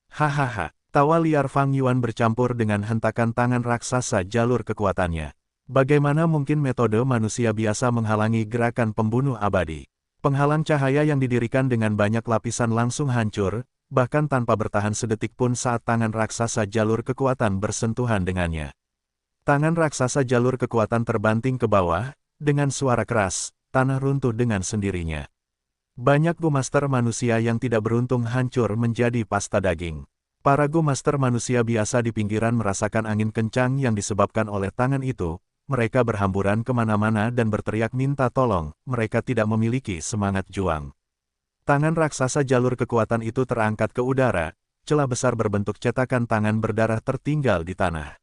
Hahaha, tawa liar Fang Yuan bercampur dengan hentakan tangan raksasa jalur kekuatannya. Bagaimana mungkin metode manusia biasa menghalangi gerakan pembunuh abadi? Penghalang cahaya yang didirikan dengan banyak lapisan langsung hancur, bahkan tanpa bertahan sedetik pun saat tangan raksasa jalur kekuatan bersentuhan dengannya. Tangan raksasa jalur kekuatan terbanting ke bawah, dengan suara keras, tanah runtuh dengan sendirinya. Banyak Gumaster manusia yang tidak beruntung hancur menjadi pasta daging. Para Gumaster manusia biasa di pinggiran merasakan angin kencang yang disebabkan oleh tangan itu, mereka berhamburan kemana-mana dan berteriak minta tolong, mereka tidak memiliki semangat juang. Tangan raksasa jalur kekuatan itu terangkat ke udara, celah besar berbentuk cetakan tangan berdarah tertinggal di tanah.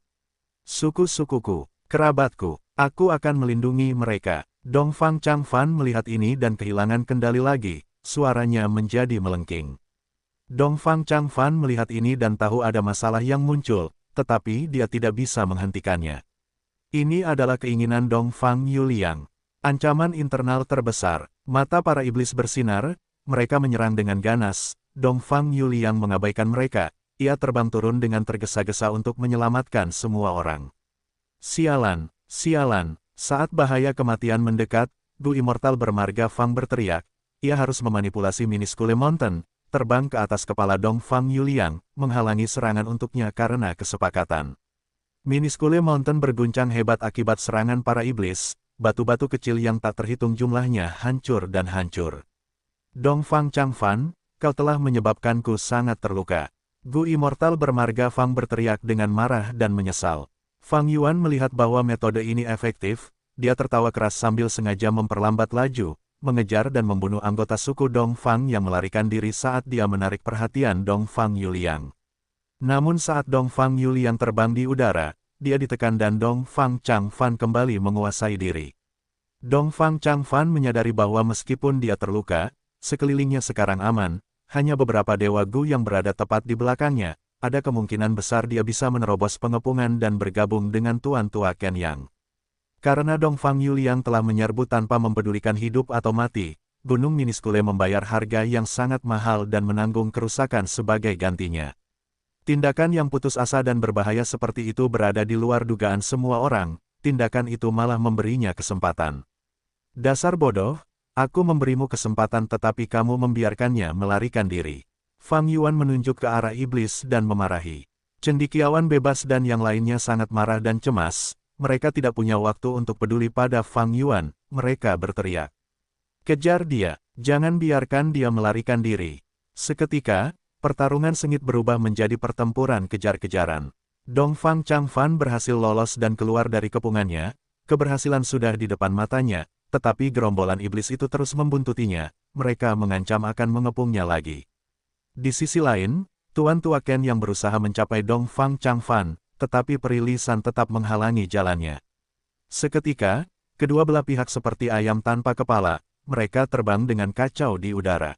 Suku-sukuku, kerabatku, aku akan melindungi mereka. Dongfang Changfan melihat ini dan kehilangan kendali lagi, suaranya menjadi melengking. Dongfang Changfan melihat ini dan tahu ada masalah yang muncul, tetapi dia tidak bisa menghentikannya. Ini adalah keinginan Dongfang Yuliang. Ancaman internal terbesar, mata para iblis bersinar, mereka menyerang dengan ganas. Dongfang Yuliang mengabaikan mereka, ia terbang turun dengan tergesa-gesa untuk menyelamatkan semua orang. Sialan, sialan, saat bahaya kematian mendekat, Gu Immortal bermarga Fang berteriak, ia harus memanipulasi Miniskule Mountain, terbang ke atas kepala Dongfang Yuliang, menghalangi serangan untuknya karena kesepakatan. Miniskule Mountain berguncang hebat akibat serangan para iblis, batu-batu kecil yang tak terhitung jumlahnya hancur dan hancur. Dongfang Changfan, kau telah menyebabkanku sangat terluka. Gu Immortal bermarga Fang berteriak dengan marah dan menyesal. Fang Yuan melihat bahwa metode ini efektif, dia tertawa keras sambil sengaja memperlambat laju, mengejar dan membunuh anggota suku Dongfang yang melarikan diri saat dia menarik perhatian Dongfang Yuliang. Namun saat Dongfang Yuliang terbang di udara, dia ditekan dan Dongfang Changfan kembali menguasai diri. Dongfang Changfan menyadari bahwa meskipun dia terluka, sekelilingnya sekarang aman, hanya beberapa dewa Gu yang berada tepat di belakangnya, ada kemungkinan besar dia bisa menerobos pengepungan dan bergabung dengan Tuan Tua Ken Yang. Karena Dongfang Yuliang telah menyerbu tanpa mempedulikan hidup atau mati, Gunung Miniskule membayar harga yang sangat mahal dan menanggung kerusakan sebagai gantinya. Tindakan yang putus asa dan berbahaya seperti itu berada di luar dugaan semua orang, tindakan itu malah memberinya kesempatan. Dasar bodoh, aku memberimu kesempatan tetapi kamu membiarkannya melarikan diri. Fang Yuan menunjuk ke arah iblis dan memarahi. Cendekiawan bebas dan yang lainnya sangat marah dan cemas, mereka tidak punya waktu untuk peduli pada Fang Yuan, mereka berteriak. Kejar dia, jangan biarkan dia melarikan diri. Seketika, pertarungan sengit berubah menjadi pertempuran kejar-kejaran. Dongfang Changfan berhasil lolos dan keluar dari kepungannya, keberhasilan sudah di depan matanya, tetapi gerombolan iblis itu terus membuntutinya, mereka mengancam akan mengepungnya lagi. Di sisi lain, Tuan Tua Ken yang berusaha mencapai Dongfang Changfan, tetapi Perilisan tetap menghalangi jalannya. Seketika, kedua belah pihak seperti ayam tanpa kepala, mereka terbang dengan kacau di udara.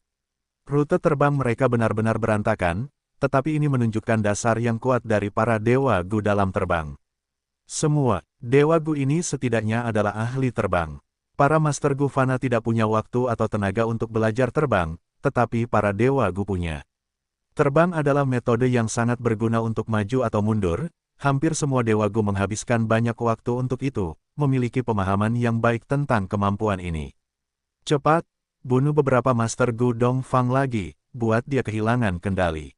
Rute terbang mereka benar-benar berantakan, tetapi ini menunjukkan dasar yang kuat dari para dewa Gu dalam terbang. Semua dewa Gu ini setidaknya adalah ahli terbang. Para Master Gu Fana tidak punya waktu atau tenaga untuk belajar terbang, tetapi para dewa Gu punya. Terbang adalah metode yang sangat berguna untuk maju atau mundur, Hampir semua Dewa Gu menghabiskan banyak waktu untuk itu, memiliki pemahaman yang baik tentang kemampuan ini. Cepat, bunuh beberapa Master Gu Dongfang lagi, buat dia kehilangan kendali.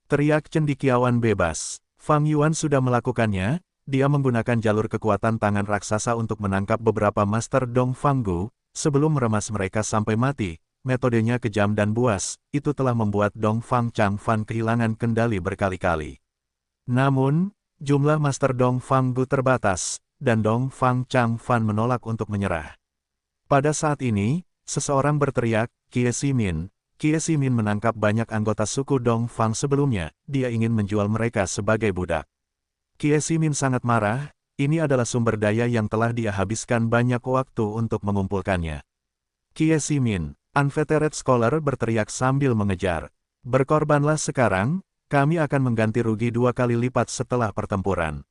Teriak cendekiawan bebas. Fang Yuan sudah melakukannya, dia menggunakan jalur kekuatan tangan raksasa untuk menangkap beberapa Master Dongfang Gu, sebelum meremas mereka sampai mati. Metodenya kejam dan buas, itu telah membuat Dongfang Changfan kehilangan kendali berkali-kali. Namun, jumlah Master Dongfang Gu terbatas, dan Dongfang Changfan menolak untuk menyerah. Pada saat ini, seseorang berteriak, Kie Ximin. Kie Ximin menangkap banyak anggota suku Dongfang sebelumnya, dia ingin menjual mereka sebagai budak. Kie Ximin sangat marah, ini adalah sumber daya yang telah dia habiskan banyak waktu untuk mengumpulkannya. Kie Ximin, Unvetered Scholar berteriak sambil mengejar. Berkorbanlah sekarang, kami akan mengganti rugi 2 kali lipat setelah pertempuran.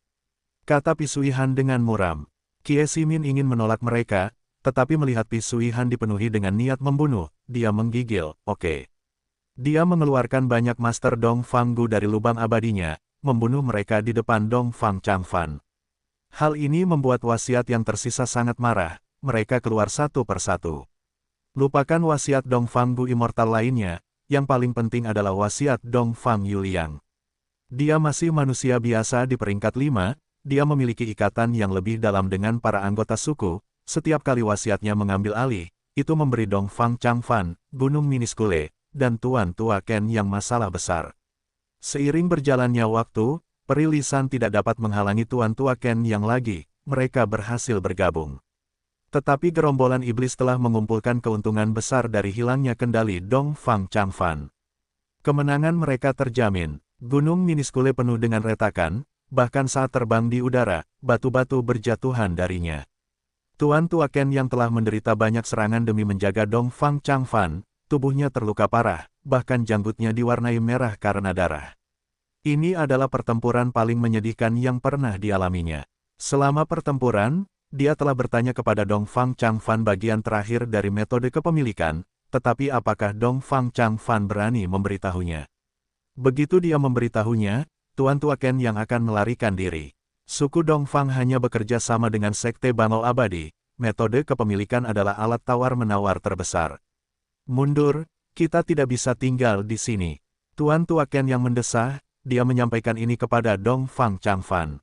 Kata Pisuihan dengan muram. Kie Ximin ingin menolak mereka, tetapi melihat Pisuihan dipenuhi dengan niat membunuh, dia menggigil, oke. Dia mengeluarkan banyak Master Dongfang Gu dari lubang abadinya, membunuh mereka di depan Dongfang Changfan. Hal ini membuat wasiat yang tersisa sangat marah, mereka keluar satu persatu. Lupakan wasiat Dongfang Gu immortal lainnya, yang paling penting adalah wasiat Dongfang Yuliang. Dia masih manusia biasa di peringkat 5, dia memiliki ikatan yang lebih dalam dengan para anggota suku, setiap kali wasiatnya mengambil alih, itu memberi Dongfang Changfan, Gunung Miniskule, dan Tuan Tua Ken yang masalah besar. Seiring berjalannya waktu, peri lisan tidak dapat menghalangi Tuan Tua Ken yang lagi, mereka berhasil bergabung. Tetapi gerombolan iblis telah mengumpulkan keuntungan besar dari hilangnya kendali Dongfang Changfan. Kemenangan mereka terjamin, Gunung Miniskule penuh dengan retakan, bahkan saat terbang di udara, batu-batu berjatuhan darinya. Tuan Tua Ken yang telah menderita banyak serangan demi menjaga Dongfang Changfan, tubuhnya terluka parah, bahkan janggutnya diwarnai merah karena darah. Ini adalah pertempuran paling menyedihkan yang pernah dialaminya. Selama pertempuran, dia telah bertanya kepada Dongfang Changfan bagian terakhir dari metode kepemilikan, tetapi apakah Dongfang Changfan berani memberitahunya? Begitu dia memberitahunya, Tuan Tua Ken yang akan melarikan diri. Suku Dongfang hanya bekerja sama dengan Sekte Bangau Abadi, metode kepemilikan adalah alat tawar-menawar terbesar. Mundur, kita tidak bisa tinggal di sini. Tuan Tua Ken yang mendesah, dia menyampaikan ini kepada Dongfang Changfan.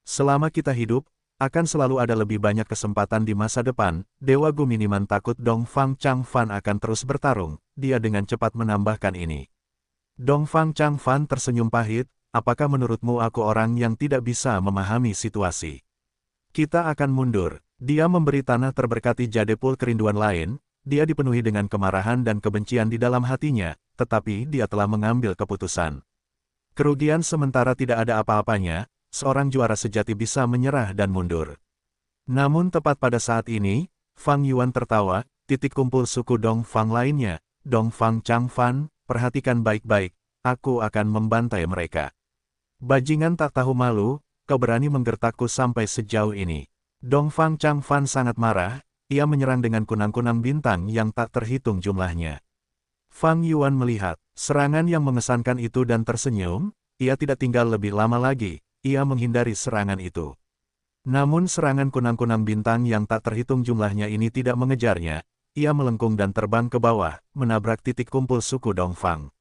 Selama kita hidup, akan selalu ada lebih banyak kesempatan di masa depan, Dewa Gu Miniman takut Dongfang Changfan akan terus bertarung, dia dengan cepat menambahkan ini. Dongfang Changfan tersenyum pahit, apakah menurutmu aku orang yang tidak bisa memahami situasi? Kita akan mundur, dia memberi tanah terberkati Jadepul kerinduan lain, dia dipenuhi dengan kemarahan dan kebencian di dalam hatinya, tetapi dia telah mengambil keputusan. Kerugian sementara tidak ada apa-apanya, seorang juara sejati bisa menyerah dan mundur. Namun tepat pada saat ini, Fang Yuan tertawa, titik kumpul suku Dongfang lainnya, Dongfang Changfan, perhatikan baik-baik, aku akan membantai mereka. Bajingan tak tahu malu, kau berani menggertakku sampai sejauh ini. Dongfang Changfan sangat marah, ia menyerang dengan kunang-kunang bintang yang tak terhitung jumlahnya. Fang Yuan melihat serangan yang mengesankan itu dan tersenyum, ia tidak tinggal lebih lama lagi. Ia menghindari serangan itu. Namun serangan kunang-kunang bintang yang tak terhitung jumlahnya ini tidak mengejarnya, ia melengkung dan terbang ke bawah, menabrak titik kumpul suku Dongfang.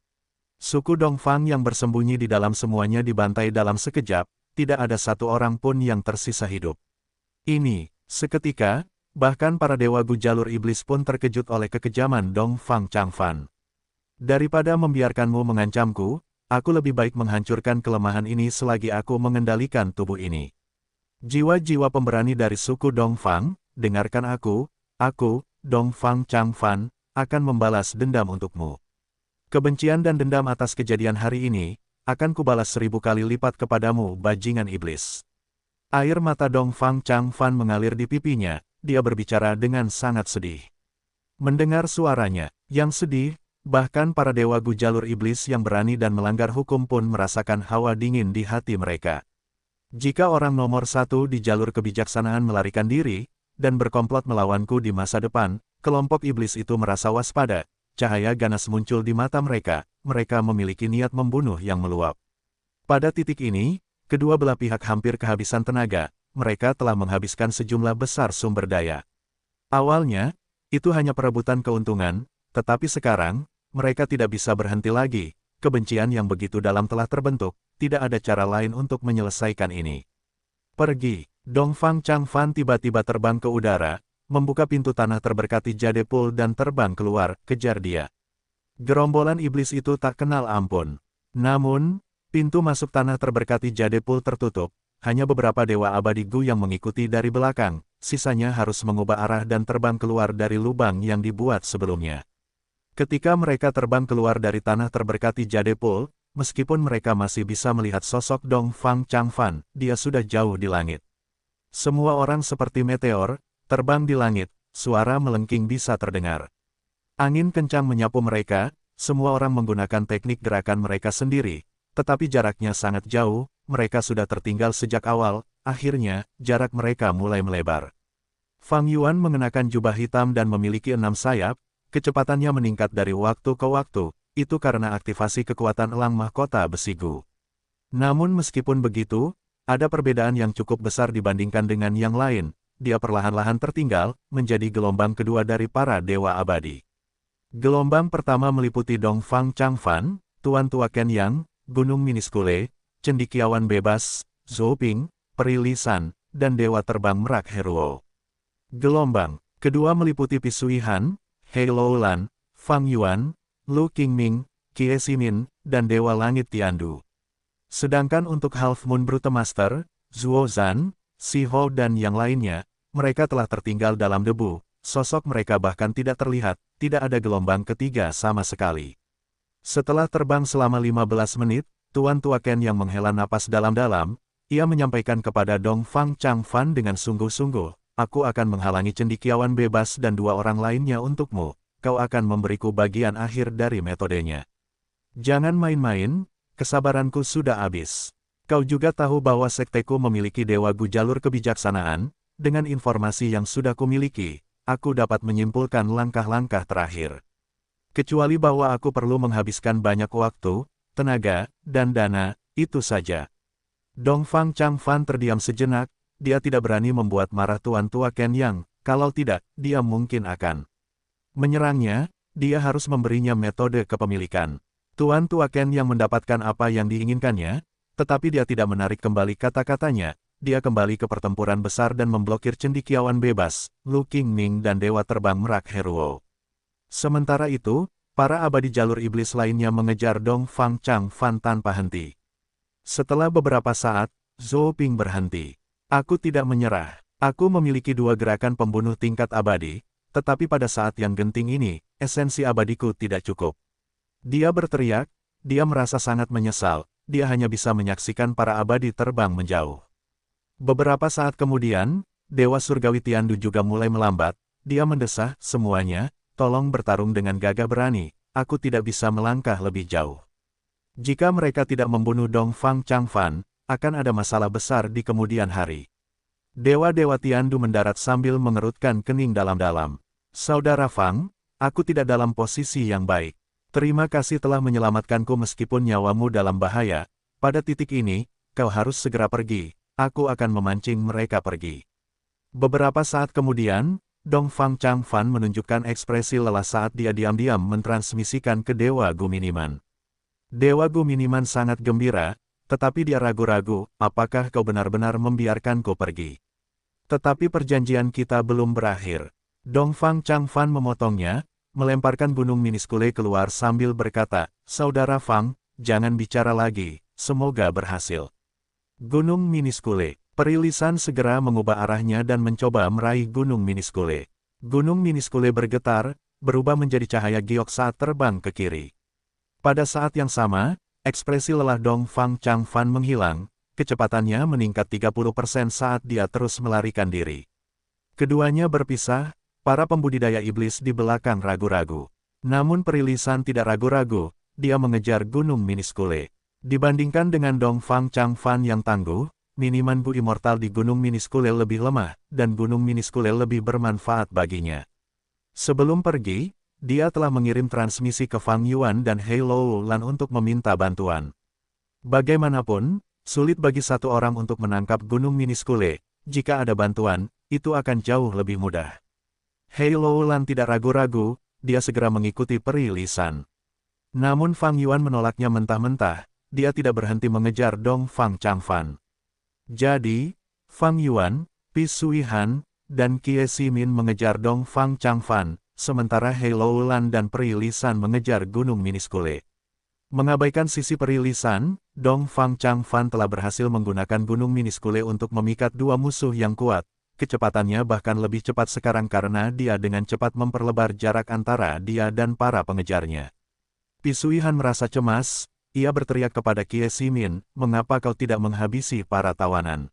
Suku Dongfang yang bersembunyi di dalam semuanya dibantai dalam sekejap, tidak ada satu orang pun yang tersisa hidup. Ini, seketika, bahkan para Dewa Gu jalur iblis pun terkejut oleh kekejaman Dongfang Changfan. Daripada membiarkanmu mengancamku, aku lebih baik menghancurkan kelemahan ini selagi aku mengendalikan tubuh ini. Jiwa-jiwa pemberani dari suku Dongfang, dengarkan aku, Dongfang Changfan, akan membalas dendam untukmu. Kebencian dan dendam atas kejadian hari ini, akan kubalas 1000 kali lipat kepadamu, bajingan iblis. Air mata Dongfang Changfan mengalir di pipinya, dia berbicara dengan sangat sedih. Mendengar suaranya, yang sedih, bahkan para Dewa Gu jalur iblis yang berani dan melanggar hukum pun merasakan hawa dingin di hati mereka. Jika orang nomor 1 di jalur kebijaksanaan melarikan diri, dan berkomplot melawanku di masa depan, kelompok iblis itu merasa waspada, cahaya ganas muncul di mata mereka, mereka memiliki niat membunuh yang meluap. Pada titik ini, kedua belah pihak hampir kehabisan tenaga, mereka telah menghabiskan sejumlah besar sumber daya. Awalnya, itu hanya perebutan keuntungan, tetapi sekarang, mereka tidak bisa berhenti lagi. Kebencian yang begitu dalam telah terbentuk, tidak ada cara lain untuk menyelesaikan ini. Pergi. Dongfang Changfan tiba-tiba terbang ke udara, membuka pintu tanah terberkati Jade Pool dan terbang keluar, kejar dia. Gerombolan iblis itu tak kenal ampun. Namun, pintu masuk tanah terberkati Jade Pool tertutup, hanya beberapa dewa abadi Gu yang mengikuti dari belakang, sisanya harus mengubah arah dan terbang keluar dari lubang yang dibuat sebelumnya. Ketika mereka terbang keluar dari tanah terberkati Jade Pool, meskipun mereka masih bisa melihat sosok Dongfang Changfan, dia sudah jauh di langit. Semua orang seperti meteor, terbang di langit, suara melengking bisa terdengar. Angin kencang menyapu mereka, semua orang menggunakan teknik gerakan mereka sendiri, tetapi jaraknya sangat jauh, mereka sudah tertinggal sejak awal, akhirnya, jarak mereka mulai melebar. Fang Yuan mengenakan jubah hitam dan memiliki 6 sayap, kecepatannya meningkat dari waktu ke waktu, itu karena aktivasi kekuatan elang mahkota besi Gu. Namun meskipun begitu, ada perbedaan yang cukup besar dibandingkan dengan yang lain, dia perlahan-lahan tertinggal, menjadi gelombang kedua dari para dewa abadi. Gelombang pertama meliputi Dongfang Changfan, Tuan Tua Ken Yang, Gunung Miniskule, Cendikiawan Bebas, Zhou Ping, Peri Lisan, dan Dewa Terbang Merak Heruo. Gelombang kedua meliputi Pisui Han, Hei Loulan, Fang Yuan, Lu Qingming, Kie Ximin, dan Dewa Langit Tiandu. Sedangkan untuk Half Moon Brute Master, Zhuo Zhan, Si Ho dan yang lainnya, mereka telah tertinggal dalam debu, sosok mereka bahkan tidak terlihat, tidak ada gelombang ketiga sama sekali. Setelah terbang selama 15 menit, Tuan Tua Ken yang menghela napas dalam-dalam, ia menyampaikan kepada Dongfang Changfan dengan sungguh-sungguh, aku akan menghalangi cendikiawan bebas dan 2 orang lainnya untukmu, kau akan memberiku bagian akhir dari metodenya. Jangan main-main, kesabaranku sudah habis. Kau juga tahu bahwa sekteku memiliki Dewa Gu jalur kebijaksanaan, dengan informasi yang sudah kumiliki, aku dapat menyimpulkan langkah-langkah terakhir. Kecuali bahwa aku perlu menghabiskan banyak waktu, tenaga, dan dana, itu saja. Dongfang Changfan terdiam sejenak, dia tidak berani membuat marah Tuan Tua Ken Yang, kalau tidak, dia mungkin akan menyerangnya, dia harus memberinya metode kepemilikan. Tuan Tua Ken yang mendapatkan apa yang diinginkannya, tetapi dia tidak menarik kembali kata-katanya, dia kembali ke pertempuran besar dan memblokir cendikiawan bebas, Lu Qingming dan Dewa Terbang Merak Heruo. Sementara itu, para abadi jalur iblis lainnya mengejar Dongfang Changfan tanpa henti. Setelah beberapa saat, Zhou Ping berhenti. Aku tidak menyerah. Aku memiliki 2 gerakan pembunuh tingkat abadi, tetapi pada saat yang genting ini, esensi abadiku tidak cukup. Dia berteriak, dia merasa sangat menyesal, dia hanya bisa menyaksikan para abadi terbang menjauh. Beberapa saat kemudian, Dewa Surgawi Tiandu juga mulai melambat, dia mendesah, semuanya, tolong bertarung dengan gagah berani, aku tidak bisa melangkah lebih jauh. Jika mereka tidak membunuh Dongfang Changfan, akan ada masalah besar di kemudian hari. Dewa-dewa Tiandu mendarat sambil mengerutkan kening dalam-dalam. Saudara Fang, aku tidak dalam posisi yang baik. Terima kasih telah menyelamatkanku meskipun nyawamu dalam bahaya. Pada titik ini, kau harus segera pergi. Aku akan memancing mereka pergi. Beberapa saat kemudian, Dongfang Changfan menunjukkan ekspresi lelah saat dia diam-diam mentransmisikan ke Dewa Gu Miniman. Dewa Gu Miniman sangat gembira, tetapi dia ragu-ragu, apakah kau benar-benar membiarkanku pergi? Tetapi perjanjian kita belum berakhir. Dongfang Changfan memotongnya, melemparkan Gunung Miniskule keluar sambil berkata, Saudara Fang, jangan bicara lagi, semoga berhasil. Gunung Miniskule. Peri Lisan segera mengubah arahnya dan mencoba meraih Gunung Miniskule. Gunung Miniskule bergetar, berubah menjadi cahaya giok saat terbang ke kiri. Pada saat yang sama, ekspresi lelah Dongfang Changfan menghilang, kecepatannya meningkat 30% saat dia terus melarikan diri. Keduanya berpisah, para pembudidaya iblis di belakang ragu-ragu. Namun Peri Lisan tidak ragu-ragu, dia mengejar Gunung Miniskule. Dibandingkan dengan Dongfang Changfan yang tangguh, Miniman Gu Immortal di Gunung Miniskule lebih lemah, dan Gunung Miniskule lebih bermanfaat baginya. Sebelum pergi, dia telah mengirim transmisi ke Fang Yuan dan Hei Loulan untuk meminta bantuan. Bagaimanapun, Sulit bagi satu orang untuk menangkap gunung Miniskule, jika ada bantuan, itu akan jauh lebih mudah. Hei Loulan tidak ragu-ragu, dia segera mengikuti peri lisan. Namun Fang Yuan menolaknya mentah-mentah, dia tidak berhenti mengejar Dong Fang Changfan. Jadi, Fang Yuan, Pi Suihan, dan Kie Ximin mengejar Dong Fang Changfan, sementara Hei Loulan dan peri lisan mengejar gunung Miniskule. Mengabaikan sisi peri lisan, Dong Fang Changfan telah berhasil menggunakan gunung Miniskule untuk memikat dua musuh yang kuat. Kecepatannya bahkan lebih cepat sekarang karena dia dengan cepat memperlebar jarak antara dia dan para pengejarnya. Pi Suihan merasa cemas, ia berteriak kepada Kie Ximin, mengapa kau tidak menghabisi para tawanan?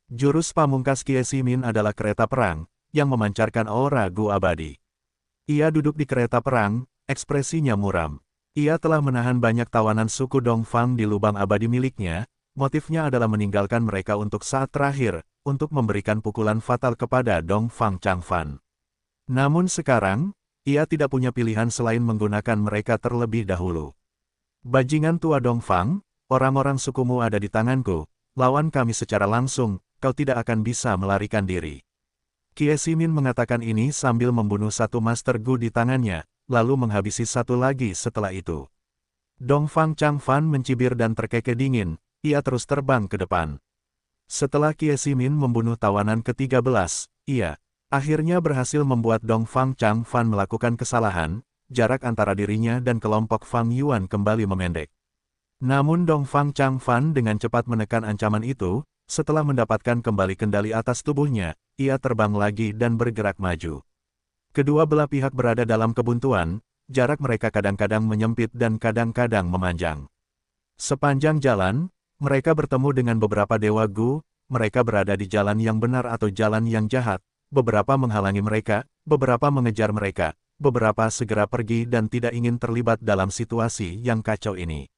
Jurus pamungkas Kie Ximin adalah kereta perang, yang memancarkan aura Gu abadi. Ia duduk di kereta perang, ekspresinya muram. Ia telah menahan banyak tawanan suku Dongfang di lubang abadi miliknya, motifnya adalah meninggalkan mereka untuk saat terakhir, untuk memberikan pukulan fatal kepada Dongfang Changfan. Namun sekarang, ia tidak punya pilihan selain menggunakan mereka terlebih dahulu. Bajingan tua Dongfang, orang-orang sukumu ada di tanganku, lawan kami secara langsung, kau tidak akan bisa melarikan diri. Kie Ximin mengatakan ini sambil membunuh satu Master Gu di tangannya, lalu menghabisi satu lagi setelah itu. Dongfang Changfan mencibir dan terkekeh dingin, ia terus terbang ke depan. Setelah Kie Ximin membunuh tawanan ke-13, ia akhirnya berhasil membuat Dongfang Changfan melakukan kesalahan, jarak antara dirinya dan kelompok Fang Yuan kembali memendek. Namun Dongfang Changfan dengan cepat menekan ancaman itu, setelah mendapatkan kembali kendali atas tubuhnya, ia terbang lagi dan bergerak maju. Kedua belah pihak berada dalam kebuntuan, jarak mereka kadang-kadang menyempit dan kadang-kadang memanjang. Sepanjang jalan, mereka bertemu dengan beberapa Dewa Gu, mereka berada di jalan yang benar atau jalan yang jahat, beberapa menghalangi mereka, beberapa mengejar mereka, beberapa segera pergi dan tidak ingin terlibat dalam situasi yang kacau ini.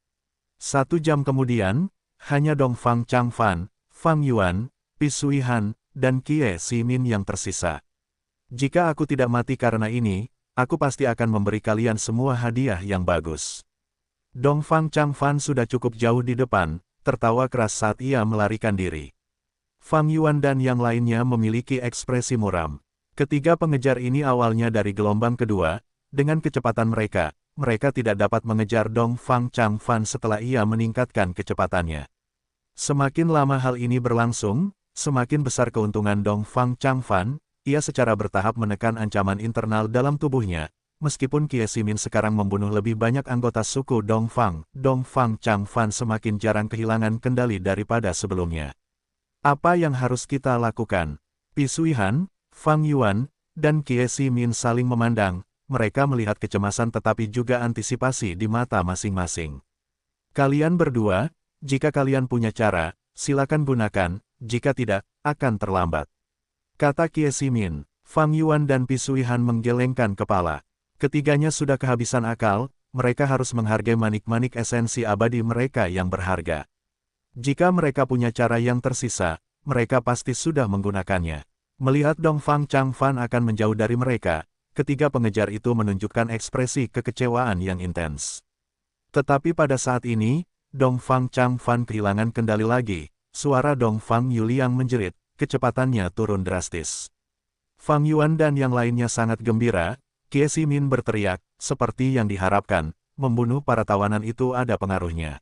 1 jam kemudian, hanya Dongfang Changfan, Fang Yuan, Pi Suihan, dan Kie Ximin yang tersisa. Jika aku tidak mati karena ini, aku pasti akan memberi kalian semua hadiah yang bagus. Dongfang Changfan sudah cukup jauh di depan, tertawa keras saat ia melarikan diri. Fang Yuan dan yang lainnya memiliki ekspresi muram. Ketiga pengejar ini awalnya dari gelombang kedua, dengan kecepatan mereka tidak dapat mengejar Dongfang Changfan setelah ia meningkatkan kecepatannya. Semakin lama hal ini berlangsung, semakin besar keuntungan Dongfang Changfan. Ia secara bertahap menekan ancaman internal dalam tubuhnya, meskipun Kie Ximin sekarang membunuh lebih banyak anggota suku Dongfang, Dongfang Changfan semakin jarang kehilangan kendali daripada sebelumnya. Apa yang harus kita lakukan? Pi Suihan, Fang Yuan, dan Kie Ximin saling memandang, mereka melihat kecemasan tetapi juga antisipasi di mata masing-masing. Kalian berdua, jika kalian punya cara, silakan gunakan, jika tidak, akan terlambat. Kata Kie Ximin. Fang Yuan dan Pi Suihan menggelengkan kepala. Ketiganya sudah kehabisan akal, mereka harus menghargai manik-manik esensi abadi mereka yang berharga. Jika mereka punya cara yang tersisa, mereka pasti sudah menggunakannya. Melihat Dongfang Changfan akan menjauh dari mereka, ketiga pengejar itu menunjukkan ekspresi kekecewaan yang intens. Tetapi pada saat ini, Dongfang Changfan kehilangan kendali lagi, suara Dongfang Yuliang menjerit. Kecepatannya turun drastis. Fang Yuan dan yang lainnya sangat gembira, Kie Ximin berteriak, seperti yang diharapkan, membunuh para tawanan itu ada pengaruhnya.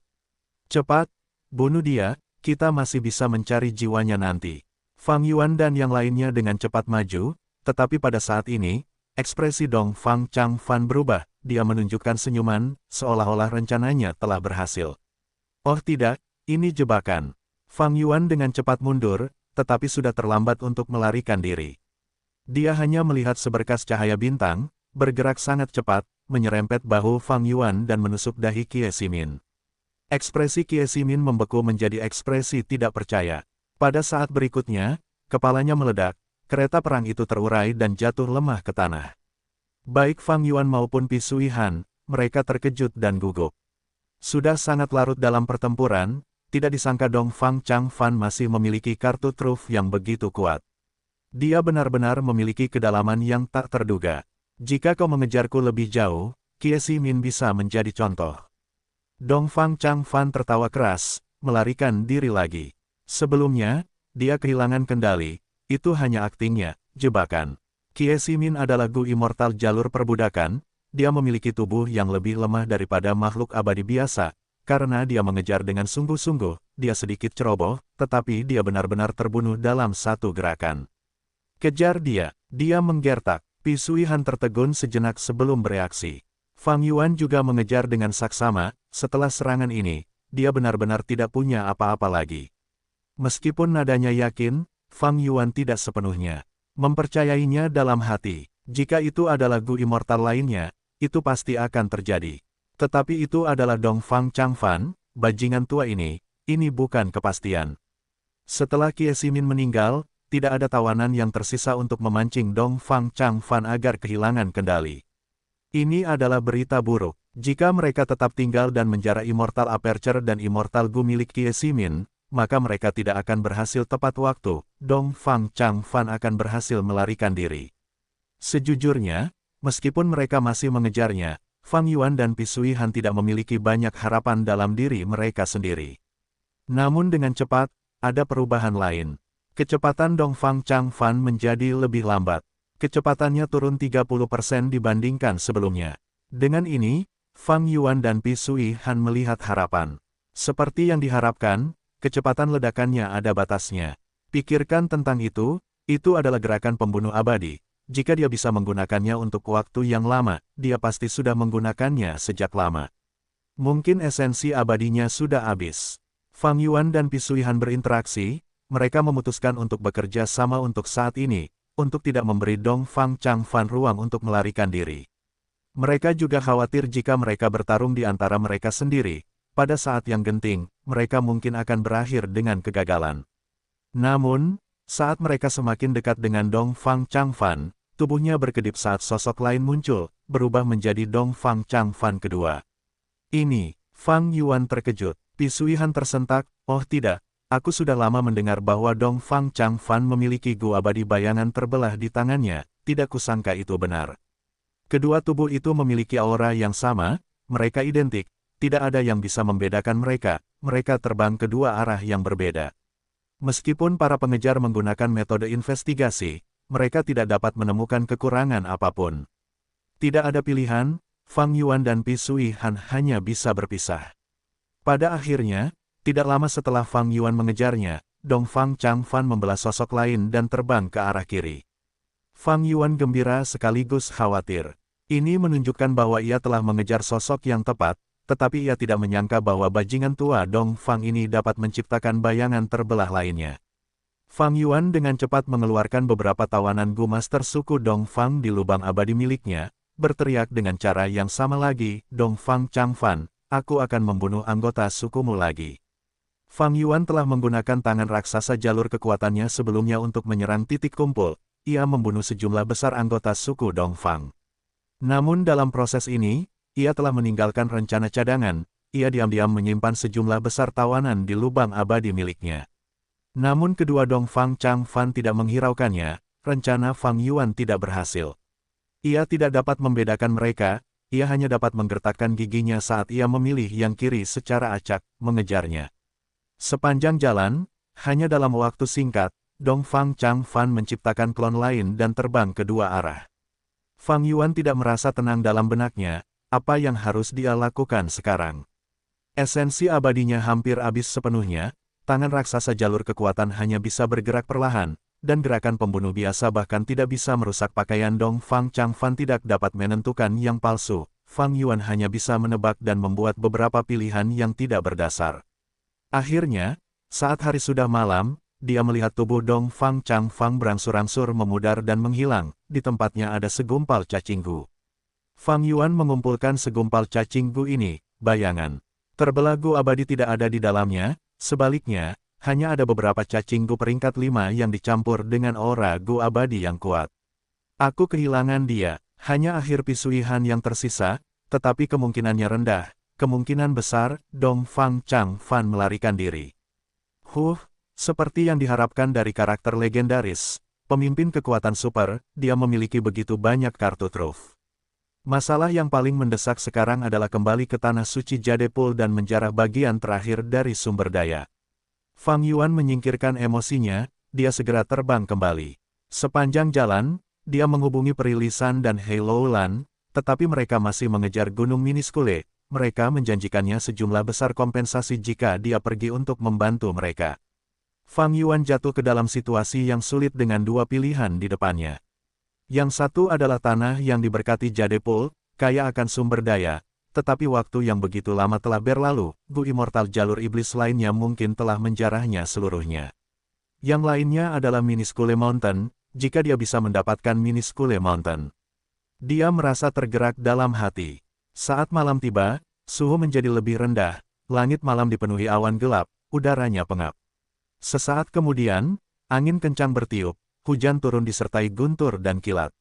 Cepat, bunuh dia, kita masih bisa mencari jiwanya nanti. Fang Yuan dan yang lainnya dengan cepat maju, tetapi pada saat ini, ekspresi Dongfang Changfan berubah, dia menunjukkan senyuman, seolah-olah rencananya telah berhasil. Oh tidak, ini jebakan. Fang Yuan dengan cepat mundur, tetapi sudah terlambat untuk melarikan diri. Dia hanya melihat seberkas cahaya bintang, bergerak sangat cepat, menyerempet bahu Fang Yuan dan menusuk dahi Kie Ximin. Ekspresi Kie Ximin membeku menjadi ekspresi tidak percaya. Pada saat berikutnya, kepalanya meledak, kereta perang itu terurai dan jatuh lemah ke tanah. Baik Fang Yuan maupun Pi Suihan, mereka terkejut dan gugup. Sudah sangat larut dalam pertempuran, tidak disangka Dongfang Changfan masih memiliki kartu truf yang begitu kuat. Dia benar-benar memiliki kedalaman yang tak terduga. Jika kau mengejarku lebih jauh, Kie Ximin bisa menjadi contoh. Dongfang Changfan tertawa keras, melarikan diri lagi. Sebelumnya, dia kehilangan kendali, itu hanya aktingnya, jebakan. Kieximin adalah Gu Immortal jalur perbudakan, dia memiliki tubuh yang lebih lemah daripada makhluk abadi biasa, karena dia mengejar dengan sungguh-sungguh, dia sedikit ceroboh, tetapi dia benar-benar terbunuh dalam satu gerakan. Kejar dia, dia menggertak. Pisui Han tertegun sejenak sebelum bereaksi. Fang Yuan juga mengejar dengan saksama, setelah serangan ini, dia benar-benar tidak punya apa-apa lagi. Meskipun nadanya yakin, Fang Yuan tidak sepenuhnya mempercayainya dalam hati. Jika itu adalah Gu Immortal lainnya, itu pasti akan terjadi. Tetapi itu adalah Dongfang Changfan, bajingan tua ini bukan kepastian. Setelah Kieximin meninggal, tidak ada tawanan yang tersisa untuk memancing Dongfang Changfan agar kehilangan kendali. Ini adalah berita buruk. Jika mereka tetap tinggal dan menjara Immortal Aperture dan Immortal Gu milik Kieximin, maka mereka tidak akan berhasil tepat waktu, Dongfang Changfan akan berhasil melarikan diri. Sejujurnya, meskipun mereka masih mengejarnya, Fang Yuan dan Pisui Han tidak memiliki banyak harapan dalam diri mereka sendiri. Namun dengan cepat, ada perubahan lain. Kecepatan Dongfang Changfan menjadi lebih lambat. Kecepatannya turun 30% dibandingkan sebelumnya. Dengan ini, Fang Yuan dan Pisui Han melihat harapan. Seperti yang diharapkan, kecepatan ledakannya ada batasnya. Pikirkan tentang itu adalah gerakan pembunuh abadi. Jika dia bisa menggunakannya untuk waktu yang lama, dia pasti sudah menggunakannya sejak lama. Mungkin esensi abadinya sudah habis. Fang Yuan dan Pisui Han berinteraksi, mereka memutuskan untuk bekerja sama untuk saat ini, untuk tidak memberi Dongfang Changfan ruang untuk melarikan diri. Mereka juga khawatir jika mereka bertarung di antara mereka sendiri, pada saat yang genting, mereka mungkin akan berakhir dengan kegagalan. Namun, saat mereka semakin dekat dengan Dongfang Changfan, tubuhnya berkedip saat sosok lain muncul, berubah menjadi Dongfang Changfan kedua. Ini, Fang Yuan terkejut. Pisui Han tersentak, oh tidak. Aku sudah lama mendengar bahwa Dongfang Changfan memiliki Gu abadi bayangan terbelah di tangannya, tidak kusangka itu benar. Kedua tubuh itu memiliki aura yang sama, mereka identik, tidak ada yang bisa membedakan mereka terbang ke dua arah yang berbeda. Meskipun para pengejar menggunakan metode investigasi, mereka tidak dapat menemukan kekurangan apapun. Tidak ada pilihan, Fang Yuan dan Pisui Han hanya bisa berpisah. Pada akhirnya, tidak lama setelah Fang Yuan mengejarnya, Dongfang Changfan membelah sosok lain dan terbang ke arah kiri. Fang Yuan gembira sekaligus khawatir. Ini menunjukkan bahwa ia telah mengejar sosok yang tepat, tetapi ia tidak menyangka bahwa bajingan tua Dongfang ini dapat menciptakan bayangan terbelah lainnya. Fang Yuan dengan cepat mengeluarkan beberapa tawanan Gu Master suku Dongfang di lubang abadi miliknya, berteriak dengan cara yang sama lagi, Dongfang Changfan, aku akan membunuh anggota sukumu lagi. Fang Yuan telah menggunakan tangan raksasa jalur kekuatannya sebelumnya untuk menyerang titik kumpul, ia membunuh sejumlah besar anggota suku Dongfang. Namun dalam proses ini, ia telah meninggalkan rencana cadangan, ia diam-diam menyimpan sejumlah besar tawanan di lubang abadi miliknya. Namun kedua Dongfang Changfan tidak menghiraukannya, rencana Fang Yuan tidak berhasil. Ia tidak dapat membedakan mereka, ia hanya dapat menggertakkan giginya saat ia memilih yang kiri secara acak, mengejarnya. Sepanjang jalan, hanya dalam waktu singkat, Dongfang Changfan menciptakan klon lain dan terbang ke dua arah. Fang Yuan tidak merasa tenang dalam benaknya, apa yang harus dia lakukan sekarang. Esensi abadinya hampir habis sepenuhnya, tangan raksasa jalur kekuatan hanya bisa bergerak perlahan, dan gerakan pembunuh biasa bahkan tidak bisa merusak pakaian Dongfang Changfan tidak dapat menentukan yang palsu. Fang Yuan hanya bisa menebak dan membuat beberapa pilihan yang tidak berdasar. Akhirnya, saat hari sudah malam, dia melihat tubuh Dongfang Changfan berangsur-angsur memudar dan menghilang, di tempatnya ada segumpal cacing Gu. Fang Yuan mengumpulkan segumpal cacing Gu ini, bayangan. Terbelah Gu abadi tidak ada di dalamnya, sebaliknya, hanya ada beberapa cacing Gu peringkat 5 yang dicampur dengan aura Gu abadi yang kuat. Aku kehilangan dia, hanya akhir Pisui Han yang tersisa, tetapi kemungkinannya rendah. Kemungkinan besar, Dongfang Changfan melarikan diri. Seperti yang diharapkan dari karakter legendaris, pemimpin kekuatan super, dia memiliki begitu banyak kartu truf. Masalah yang paling mendesak sekarang adalah kembali ke Tanah Suci Jadepul dan menjarah bagian terakhir dari sumber daya. Fang Yuan menyingkirkan emosinya, dia segera terbang kembali. Sepanjang jalan, dia menghubungi Peri Lisan dan Hei Loulan, tetapi mereka masih mengejar Gunung Miniskule. Mereka menjanjikannya sejumlah besar kompensasi jika dia pergi untuk membantu mereka. Fang Yuan jatuh ke dalam situasi yang sulit dengan dua pilihan di depannya. Yang satu adalah tanah yang diberkati Jadepul, kaya akan sumber daya, tetapi waktu yang begitu lama telah berlalu, Gu Immortal jalur iblis lainnya mungkin telah menjarahnya seluruhnya. Yang lainnya adalah Miniskule Mountain, jika dia bisa mendapatkan Miniskule Mountain. Dia merasa tergerak dalam hati. Saat malam tiba, suhu menjadi lebih rendah, langit malam dipenuhi awan gelap, udaranya pengap. Sesaat kemudian, angin kencang bertiup, hujan turun disertai guntur dan kilat.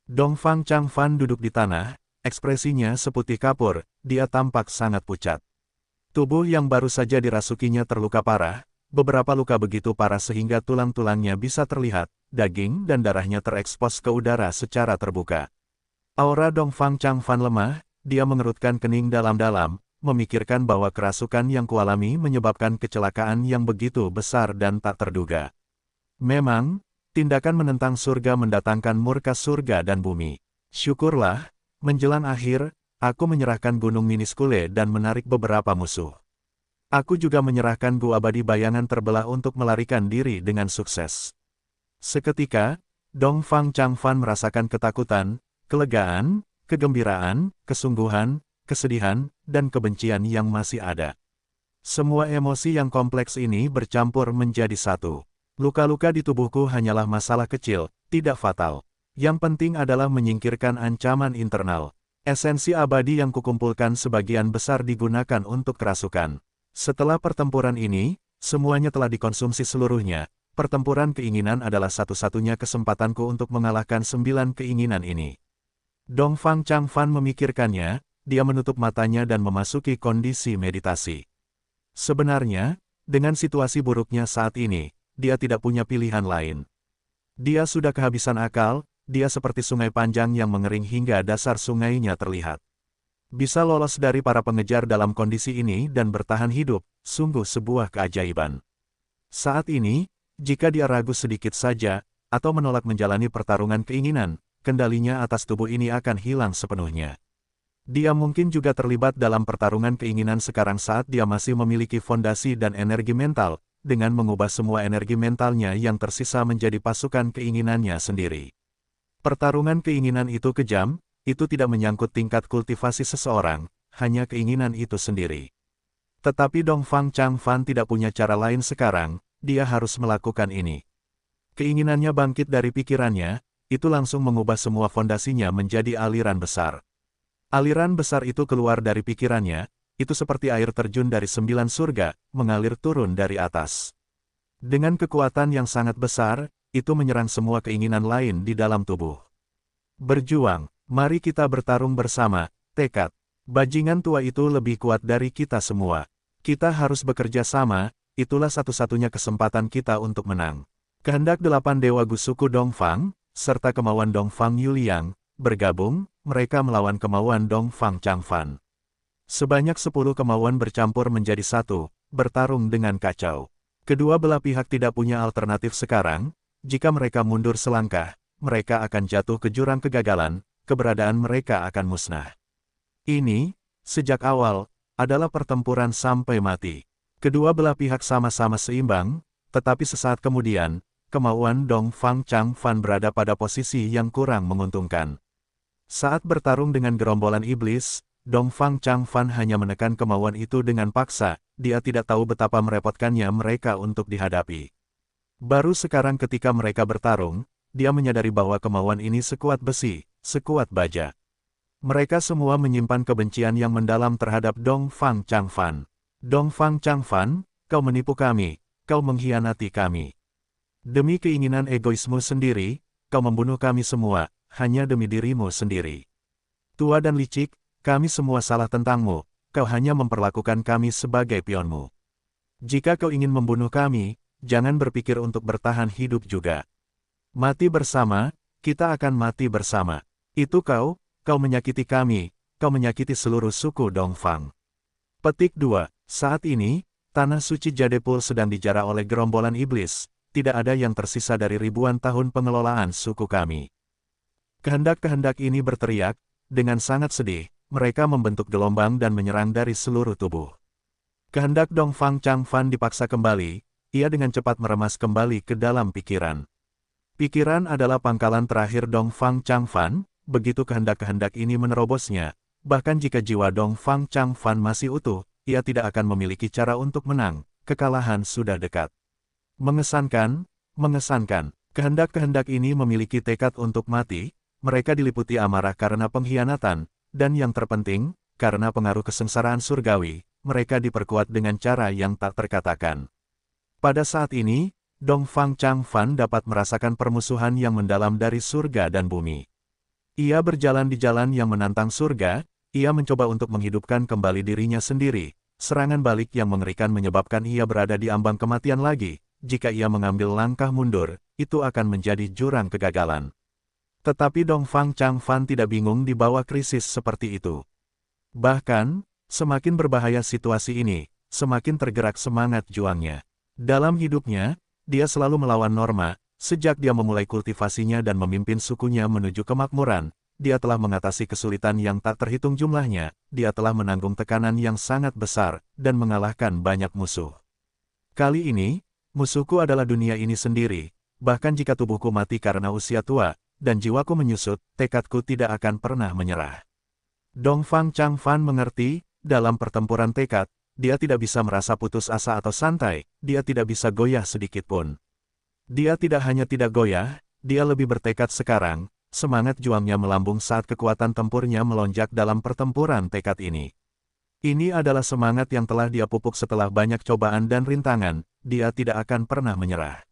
Dongfang Changfan duduk di tanah, ekspresinya seputih kapur, dia tampak sangat pucat. Tubuh yang baru saja dirasukinya terluka parah, beberapa luka begitu parah sehingga tulang-tulangnya bisa terlihat, daging dan darahnya terekspos ke udara secara terbuka. Aura Dongfang Changfan lemah, dia mengerutkan kening dalam-dalam, memikirkan bahwa kerasukan yang kualami menyebabkan kecelakaan yang begitu besar dan tak terduga. Memang, tindakan menentang surga mendatangkan murka surga dan bumi. Syukurlah, menjelang akhir, aku menyerahkan Gunung Miniskule dan menarik beberapa musuh. Aku juga menyerahkan Gu Abadi Bayangan Terbelah untuk melarikan diri dengan sukses. Seketika, Dongfang Changfan merasakan ketakutan, kelegaan, kegembiraan, kesungguhan, kesedihan, dan kebencian yang masih ada. Semua emosi yang kompleks ini bercampur menjadi satu. Luka-luka di tubuhku hanyalah masalah kecil, tidak fatal. Yang penting adalah menyingkirkan ancaman internal. Esensi abadi yang kukumpulkan sebagian besar digunakan untuk kerasukan. Setelah pertempuran ini, semuanya telah dikonsumsi seluruhnya. Pertempuran keinginan adalah satu-satunya kesempatanku untuk mengalahkan 9 keinginan ini. Dongfang Changfan memikirkannya, dia menutup matanya dan memasuki kondisi meditasi. Sebenarnya, dengan situasi buruknya saat ini, dia tidak punya pilihan lain. Dia sudah kehabisan akal, dia seperti sungai panjang yang mengering hingga dasar sungainya terlihat. Bisa lolos dari para pengejar dalam kondisi ini dan bertahan hidup, sungguh sebuah keajaiban. Saat ini, jika dia ragu sedikit saja, atau menolak menjalani pertarungan keinginan, kendalinya atas tubuh ini akan hilang sepenuhnya. Dia mungkin juga terlibat dalam pertarungan keinginan sekarang saat dia masih memiliki fondasi dan energi mental, dengan mengubah semua energi mentalnya yang tersisa menjadi pasukan keinginannya sendiri. Pertarungan keinginan itu kejam, itu tidak menyangkut tingkat kultivasi seseorang, hanya keinginan itu sendiri. Tetapi Dongfang Changfan tidak punya cara lain sekarang, dia harus melakukan ini. Keinginannya bangkit dari pikirannya, itu langsung mengubah semua fondasinya menjadi aliran besar. Aliran besar itu keluar dari pikirannya, itu seperti air terjun dari 9 surga, mengalir turun dari atas. Dengan kekuatan yang sangat besar, itu menyerang semua keinginan lain di dalam tubuh. Berjuang, mari kita bertarung bersama, tekad. Bajingan tua itu lebih kuat dari kita semua. Kita harus bekerja sama, itulah satu-satunya kesempatan kita untuk menang. Kehendak 8 Dewa Gusuku Dongfang, serta kemauan Dongfang Yuliang, bergabung, mereka melawan kemauan Dongfang Changfan. Sebanyak 10 kemauan bercampur menjadi satu, bertarung dengan kacau. Kedua belah pihak tidak punya alternatif sekarang, jika mereka mundur selangkah, mereka akan jatuh ke jurang kegagalan, keberadaan mereka akan musnah. Ini, sejak awal, adalah pertempuran sampai mati. Kedua belah pihak sama-sama seimbang, tetapi sesaat kemudian, kemauan Dongfang Changfan berada pada posisi yang kurang menguntungkan. Saat bertarung dengan gerombolan iblis, Dongfang Changfan hanya menekan kemauan itu dengan paksa, dia tidak tahu betapa merepotkannya mereka untuk dihadapi. Baru sekarang ketika mereka bertarung, dia menyadari bahwa kemauan ini sekuat besi, sekuat baja. Mereka semua menyimpan kebencian yang mendalam terhadap Dongfang Changfan. Dongfang Changfan, kau menipu kami, kau mengkhianati kami. Demi keinginan egoismu sendiri, kau membunuh kami semua, hanya demi dirimu sendiri. Tua dan licik, kami semua salah tentangmu, kau hanya memperlakukan kami sebagai pionmu. Jika kau ingin membunuh kami, jangan berpikir untuk bertahan hidup juga. Mati bersama, kita akan mati bersama. Itu kau, kau menyakiti kami, kau menyakiti seluruh suku Dongfang. Petik 2. Saat ini, tanah suci Jadepul sedang dijarah oleh gerombolan iblis, tidak ada yang tersisa dari ribuan tahun pengelolaan suku kami. Kehendak-kehendak ini berteriak, dengan sangat sedih, mereka membentuk gelombang dan menyerang dari seluruh tubuh. Kehendak Dongfang Changfan dipaksa kembali, ia dengan cepat meremas kembali ke dalam pikiran. Pikiran adalah pangkalan terakhir Dongfang Changfan, begitu kehendak-kehendak ini menerobosnya. Bahkan jika jiwa Dongfang Changfan masih utuh, ia tidak akan memiliki cara untuk menang, kekalahan sudah dekat. Mengesankan, mengesankan, kehendak-kehendak ini memiliki tekad untuk mati, mereka diliputi amarah karena pengkhianatan, dan yang terpenting, karena pengaruh kesengsaraan surgawi, mereka diperkuat dengan cara yang tak terkatakan. Pada saat ini, Dongfang Changfan dapat merasakan permusuhan yang mendalam dari surga dan bumi. Ia berjalan di jalan yang menantang surga, ia mencoba untuk menghidupkan kembali dirinya sendiri. Serangan balik yang mengerikan menyebabkan ia berada di ambang kematian lagi. Jika ia mengambil langkah mundur, itu akan menjadi jurang kegagalan. Tetapi Dongfang Changfan tidak bingung di bawah krisis seperti itu. Bahkan, semakin berbahaya situasi ini, semakin tergerak semangat juangnya. Dalam hidupnya, dia selalu melawan norma. Sejak dia memulai kultivasinya dan memimpin sukunya menuju kemakmuran, dia telah mengatasi kesulitan yang tak terhitung jumlahnya, dia telah menanggung tekanan yang sangat besar, dan mengalahkan banyak musuh. Kali ini, musuhku adalah dunia ini sendiri, bahkan jika tubuhku mati karena usia tua, dan jiwaku menyusut, tekadku tidak akan pernah menyerah. Dongfang Changfan mengerti, dalam pertempuran tekad, dia tidak bisa merasa putus asa atau santai, dia tidak bisa goyah sedikit pun. Dia tidak hanya tidak goyah, dia lebih bertekad sekarang, semangat juangnya melambung saat kekuatan tempurnya melonjak dalam pertempuran tekad ini. Ini adalah semangat yang telah dia pupuk setelah banyak cobaan dan rintangan, dia tidak akan pernah menyerah.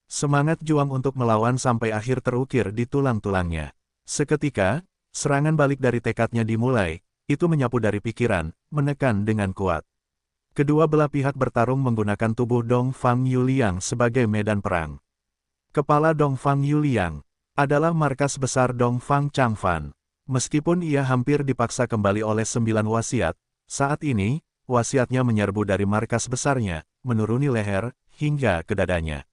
Semangat juang untuk melawan sampai akhir terukir di tulang-tulangnya. Seketika, serangan balik dari tekadnya dimulai, itu menyapu dari pikiran, menekan dengan kuat. Kedua belah pihak bertarung menggunakan tubuh Dongfang Yuliang sebagai medan perang. Kepala Dongfang Yuliang adalah markas besar Dongfang Changfan. Meskipun ia hampir dipaksa kembali oleh 9 wasiat, saat ini, wasiatnya menyerbu dari markas besarnya, menuruni leher, hingga ke dadanya.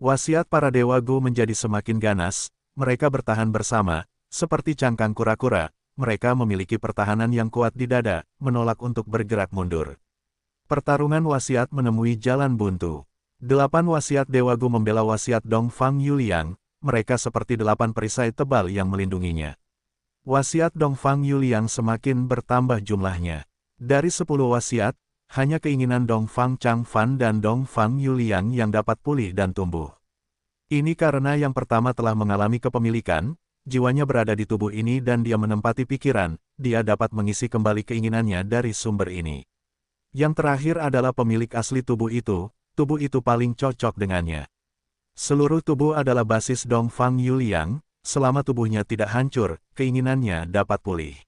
Wasiat para dewa Gu menjadi semakin ganas, mereka bertahan bersama, seperti cangkang kura-kura, mereka memiliki pertahanan yang kuat di dada, menolak untuk bergerak mundur. Pertarungan wasiat menemui jalan buntu. 8 wasiat Dewa Gu membela wasiat Dongfang Yuliang, mereka seperti 8 perisai tebal yang melindunginya. Wasiat Dongfang Yuliang semakin bertambah jumlahnya. Dari 10 wasiat, hanya keinginan Dongfang Changfan dan Dongfang Yuliang yang dapat pulih dan tumbuh. Ini karena yang pertama telah mengalami kepemilikan, jiwanya berada di tubuh ini dan dia menempati pikiran, dia dapat mengisi kembali keinginannya dari sumber ini. Yang terakhir adalah pemilik asli tubuh itu paling cocok dengannya. Seluruh tubuh adalah basis Dongfang Yuliang, selama tubuhnya tidak hancur, keinginannya dapat pulih.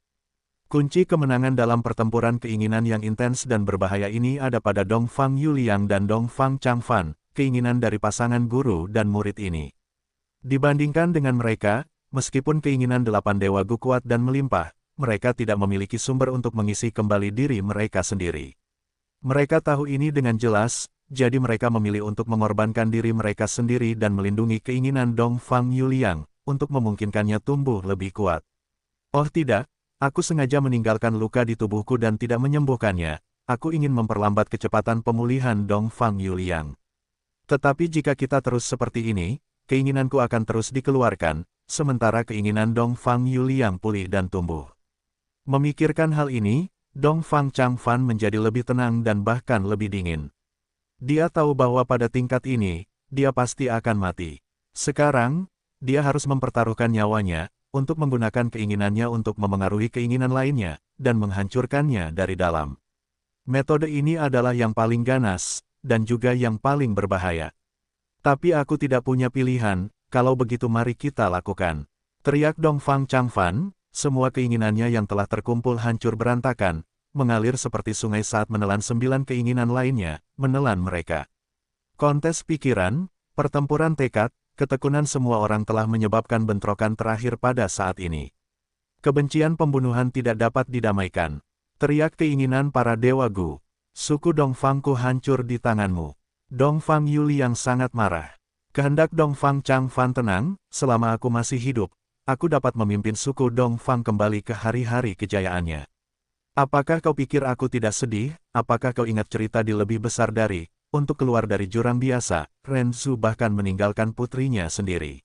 Kunci kemenangan dalam pertempuran keinginan yang intens dan berbahaya ini ada pada Dongfang Yuliang dan Dongfang Changfan, keinginan dari pasangan guru dan murid ini. Dibandingkan dengan mereka, meskipun keinginan 8 Dewa Gu kuat dan melimpah, mereka tidak memiliki sumber untuk mengisi kembali diri mereka sendiri. Mereka tahu ini dengan jelas, jadi mereka memilih untuk mengorbankan diri mereka sendiri dan melindungi keinginan Dongfang Yuliang, untuk memungkinkannya tumbuh lebih kuat. Oh tidak, aku sengaja meninggalkan luka di tubuhku dan tidak menyembuhkannya, aku ingin memperlambat kecepatan pemulihan Dongfang Yuliang. Tetapi jika kita terus seperti ini, keinginanku akan terus dikeluarkan, sementara keinginan Dongfang Yuliang pulih dan tumbuh. Memikirkan hal ini, Dongfang Changfan menjadi lebih tenang dan bahkan lebih dingin. Dia tahu bahwa pada tingkat ini, dia pasti akan mati. Sekarang, dia harus mempertaruhkan nyawanya, untuk menggunakan keinginannya untuk memengaruhi keinginan lainnya, dan menghancurkannya dari dalam. Metode ini adalah yang paling ganas, dan juga yang paling berbahaya. Tapi aku tidak punya pilihan, kalau begitu mari kita lakukan. Teriak Dongfang Changfan. Semua keinginannya yang telah terkumpul hancur berantakan, mengalir seperti sungai saat menelan 9 keinginan lainnya, menelan mereka. Kontes pikiran, pertempuran tekad, ketekunan semua orang telah menyebabkan bentrokan terakhir pada saat ini. Kebencian pembunuhan tidak dapat didamaikan. Teriak keinginan para dewa Gu. Suku Dongfangku hancur di tanganmu. Dongfang Yuli yang sangat marah. Kehendak Dongfang Changfan tenang, selama aku masih hidup, aku dapat memimpin suku Dongfang kembali ke hari-hari kejayaannya. Apakah kau pikir aku tidak sedih? Apakah kau ingat cerita di lebih besar dari, untuk keluar dari jurang biasa, Renzu bahkan meninggalkan putrinya sendiri.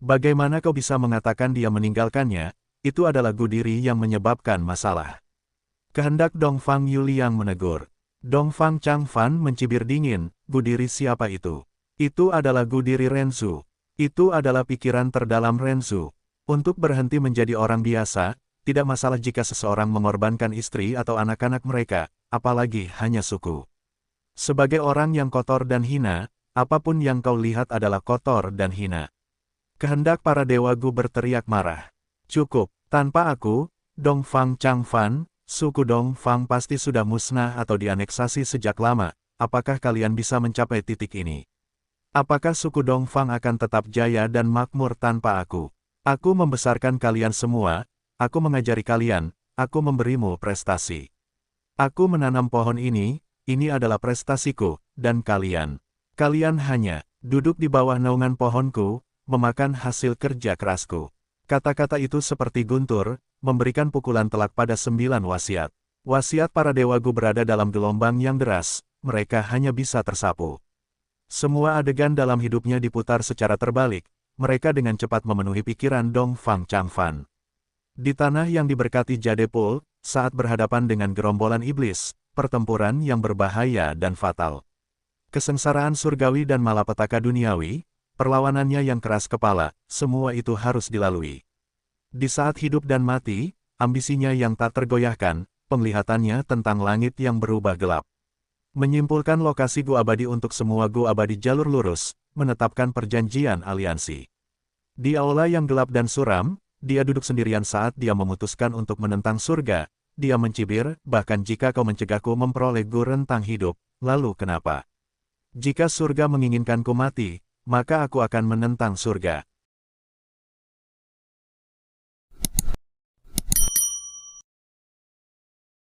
Bagaimana kau bisa mengatakan dia meninggalkannya? Itu adalah Gu diri yang menyebabkan masalah. Kehendak Dongfang Yuli yang menegur. Dongfang Changfan mencibir dingin, Gu diri siapa itu? Itu adalah Gu diri Renzu. Itu adalah pikiran terdalam Renzu. Untuk berhenti menjadi orang biasa, tidak masalah jika seseorang mengorbankan istri atau anak-anak mereka, apalagi hanya suku. Sebagai orang yang kotor dan hina, apapun yang kau lihat adalah kotor dan hina. Kehendak para dewa Gu berteriak marah. Cukup, tanpa aku, Dongfang Changfan, suku Dongfang pasti sudah musnah atau dianeksasi sejak lama. Apakah kalian bisa mencapai titik ini? Apakah suku Dongfang akan tetap jaya dan makmur tanpa aku? Aku membesarkan kalian semua, aku mengajari kalian, aku memberimu prestasi. Aku menanam pohon ini adalah prestasiku, dan kalian. Kalian hanya duduk di bawah naungan pohonku, memakan hasil kerja kerasku. Kata-kata itu seperti guntur, memberikan pukulan telak pada 9 wasiat. Wasiat para dewa Gu berada dalam gelombang yang deras, mereka hanya bisa tersapu. Semua adegan dalam hidupnya diputar secara terbalik, mereka dengan cepat memenuhi pikiran Dongfang Changfan. Di tanah yang diberkati Jadepul, saat berhadapan dengan gerombolan iblis, pertempuran yang berbahaya dan fatal. Kesengsaraan surgawi dan malapetaka duniawi, perlawanannya yang keras kepala, semua itu harus dilalui. Di saat hidup dan mati, ambisinya yang tak tergoyahkan, penglihatannya tentang langit yang berubah gelap. Menyimpulkan lokasi Gu abadi untuk semua Gu abadi jalur lurus, menetapkan perjanjian aliansi. Di aula yang gelap dan suram, dia duduk sendirian saat dia memutuskan untuk menentang surga. Dia mencibir, bahkan jika kau mencegahku memperoleh Gu rentang hidup, lalu kenapa? Jika surga menginginkanku mati, maka aku akan menentang surga.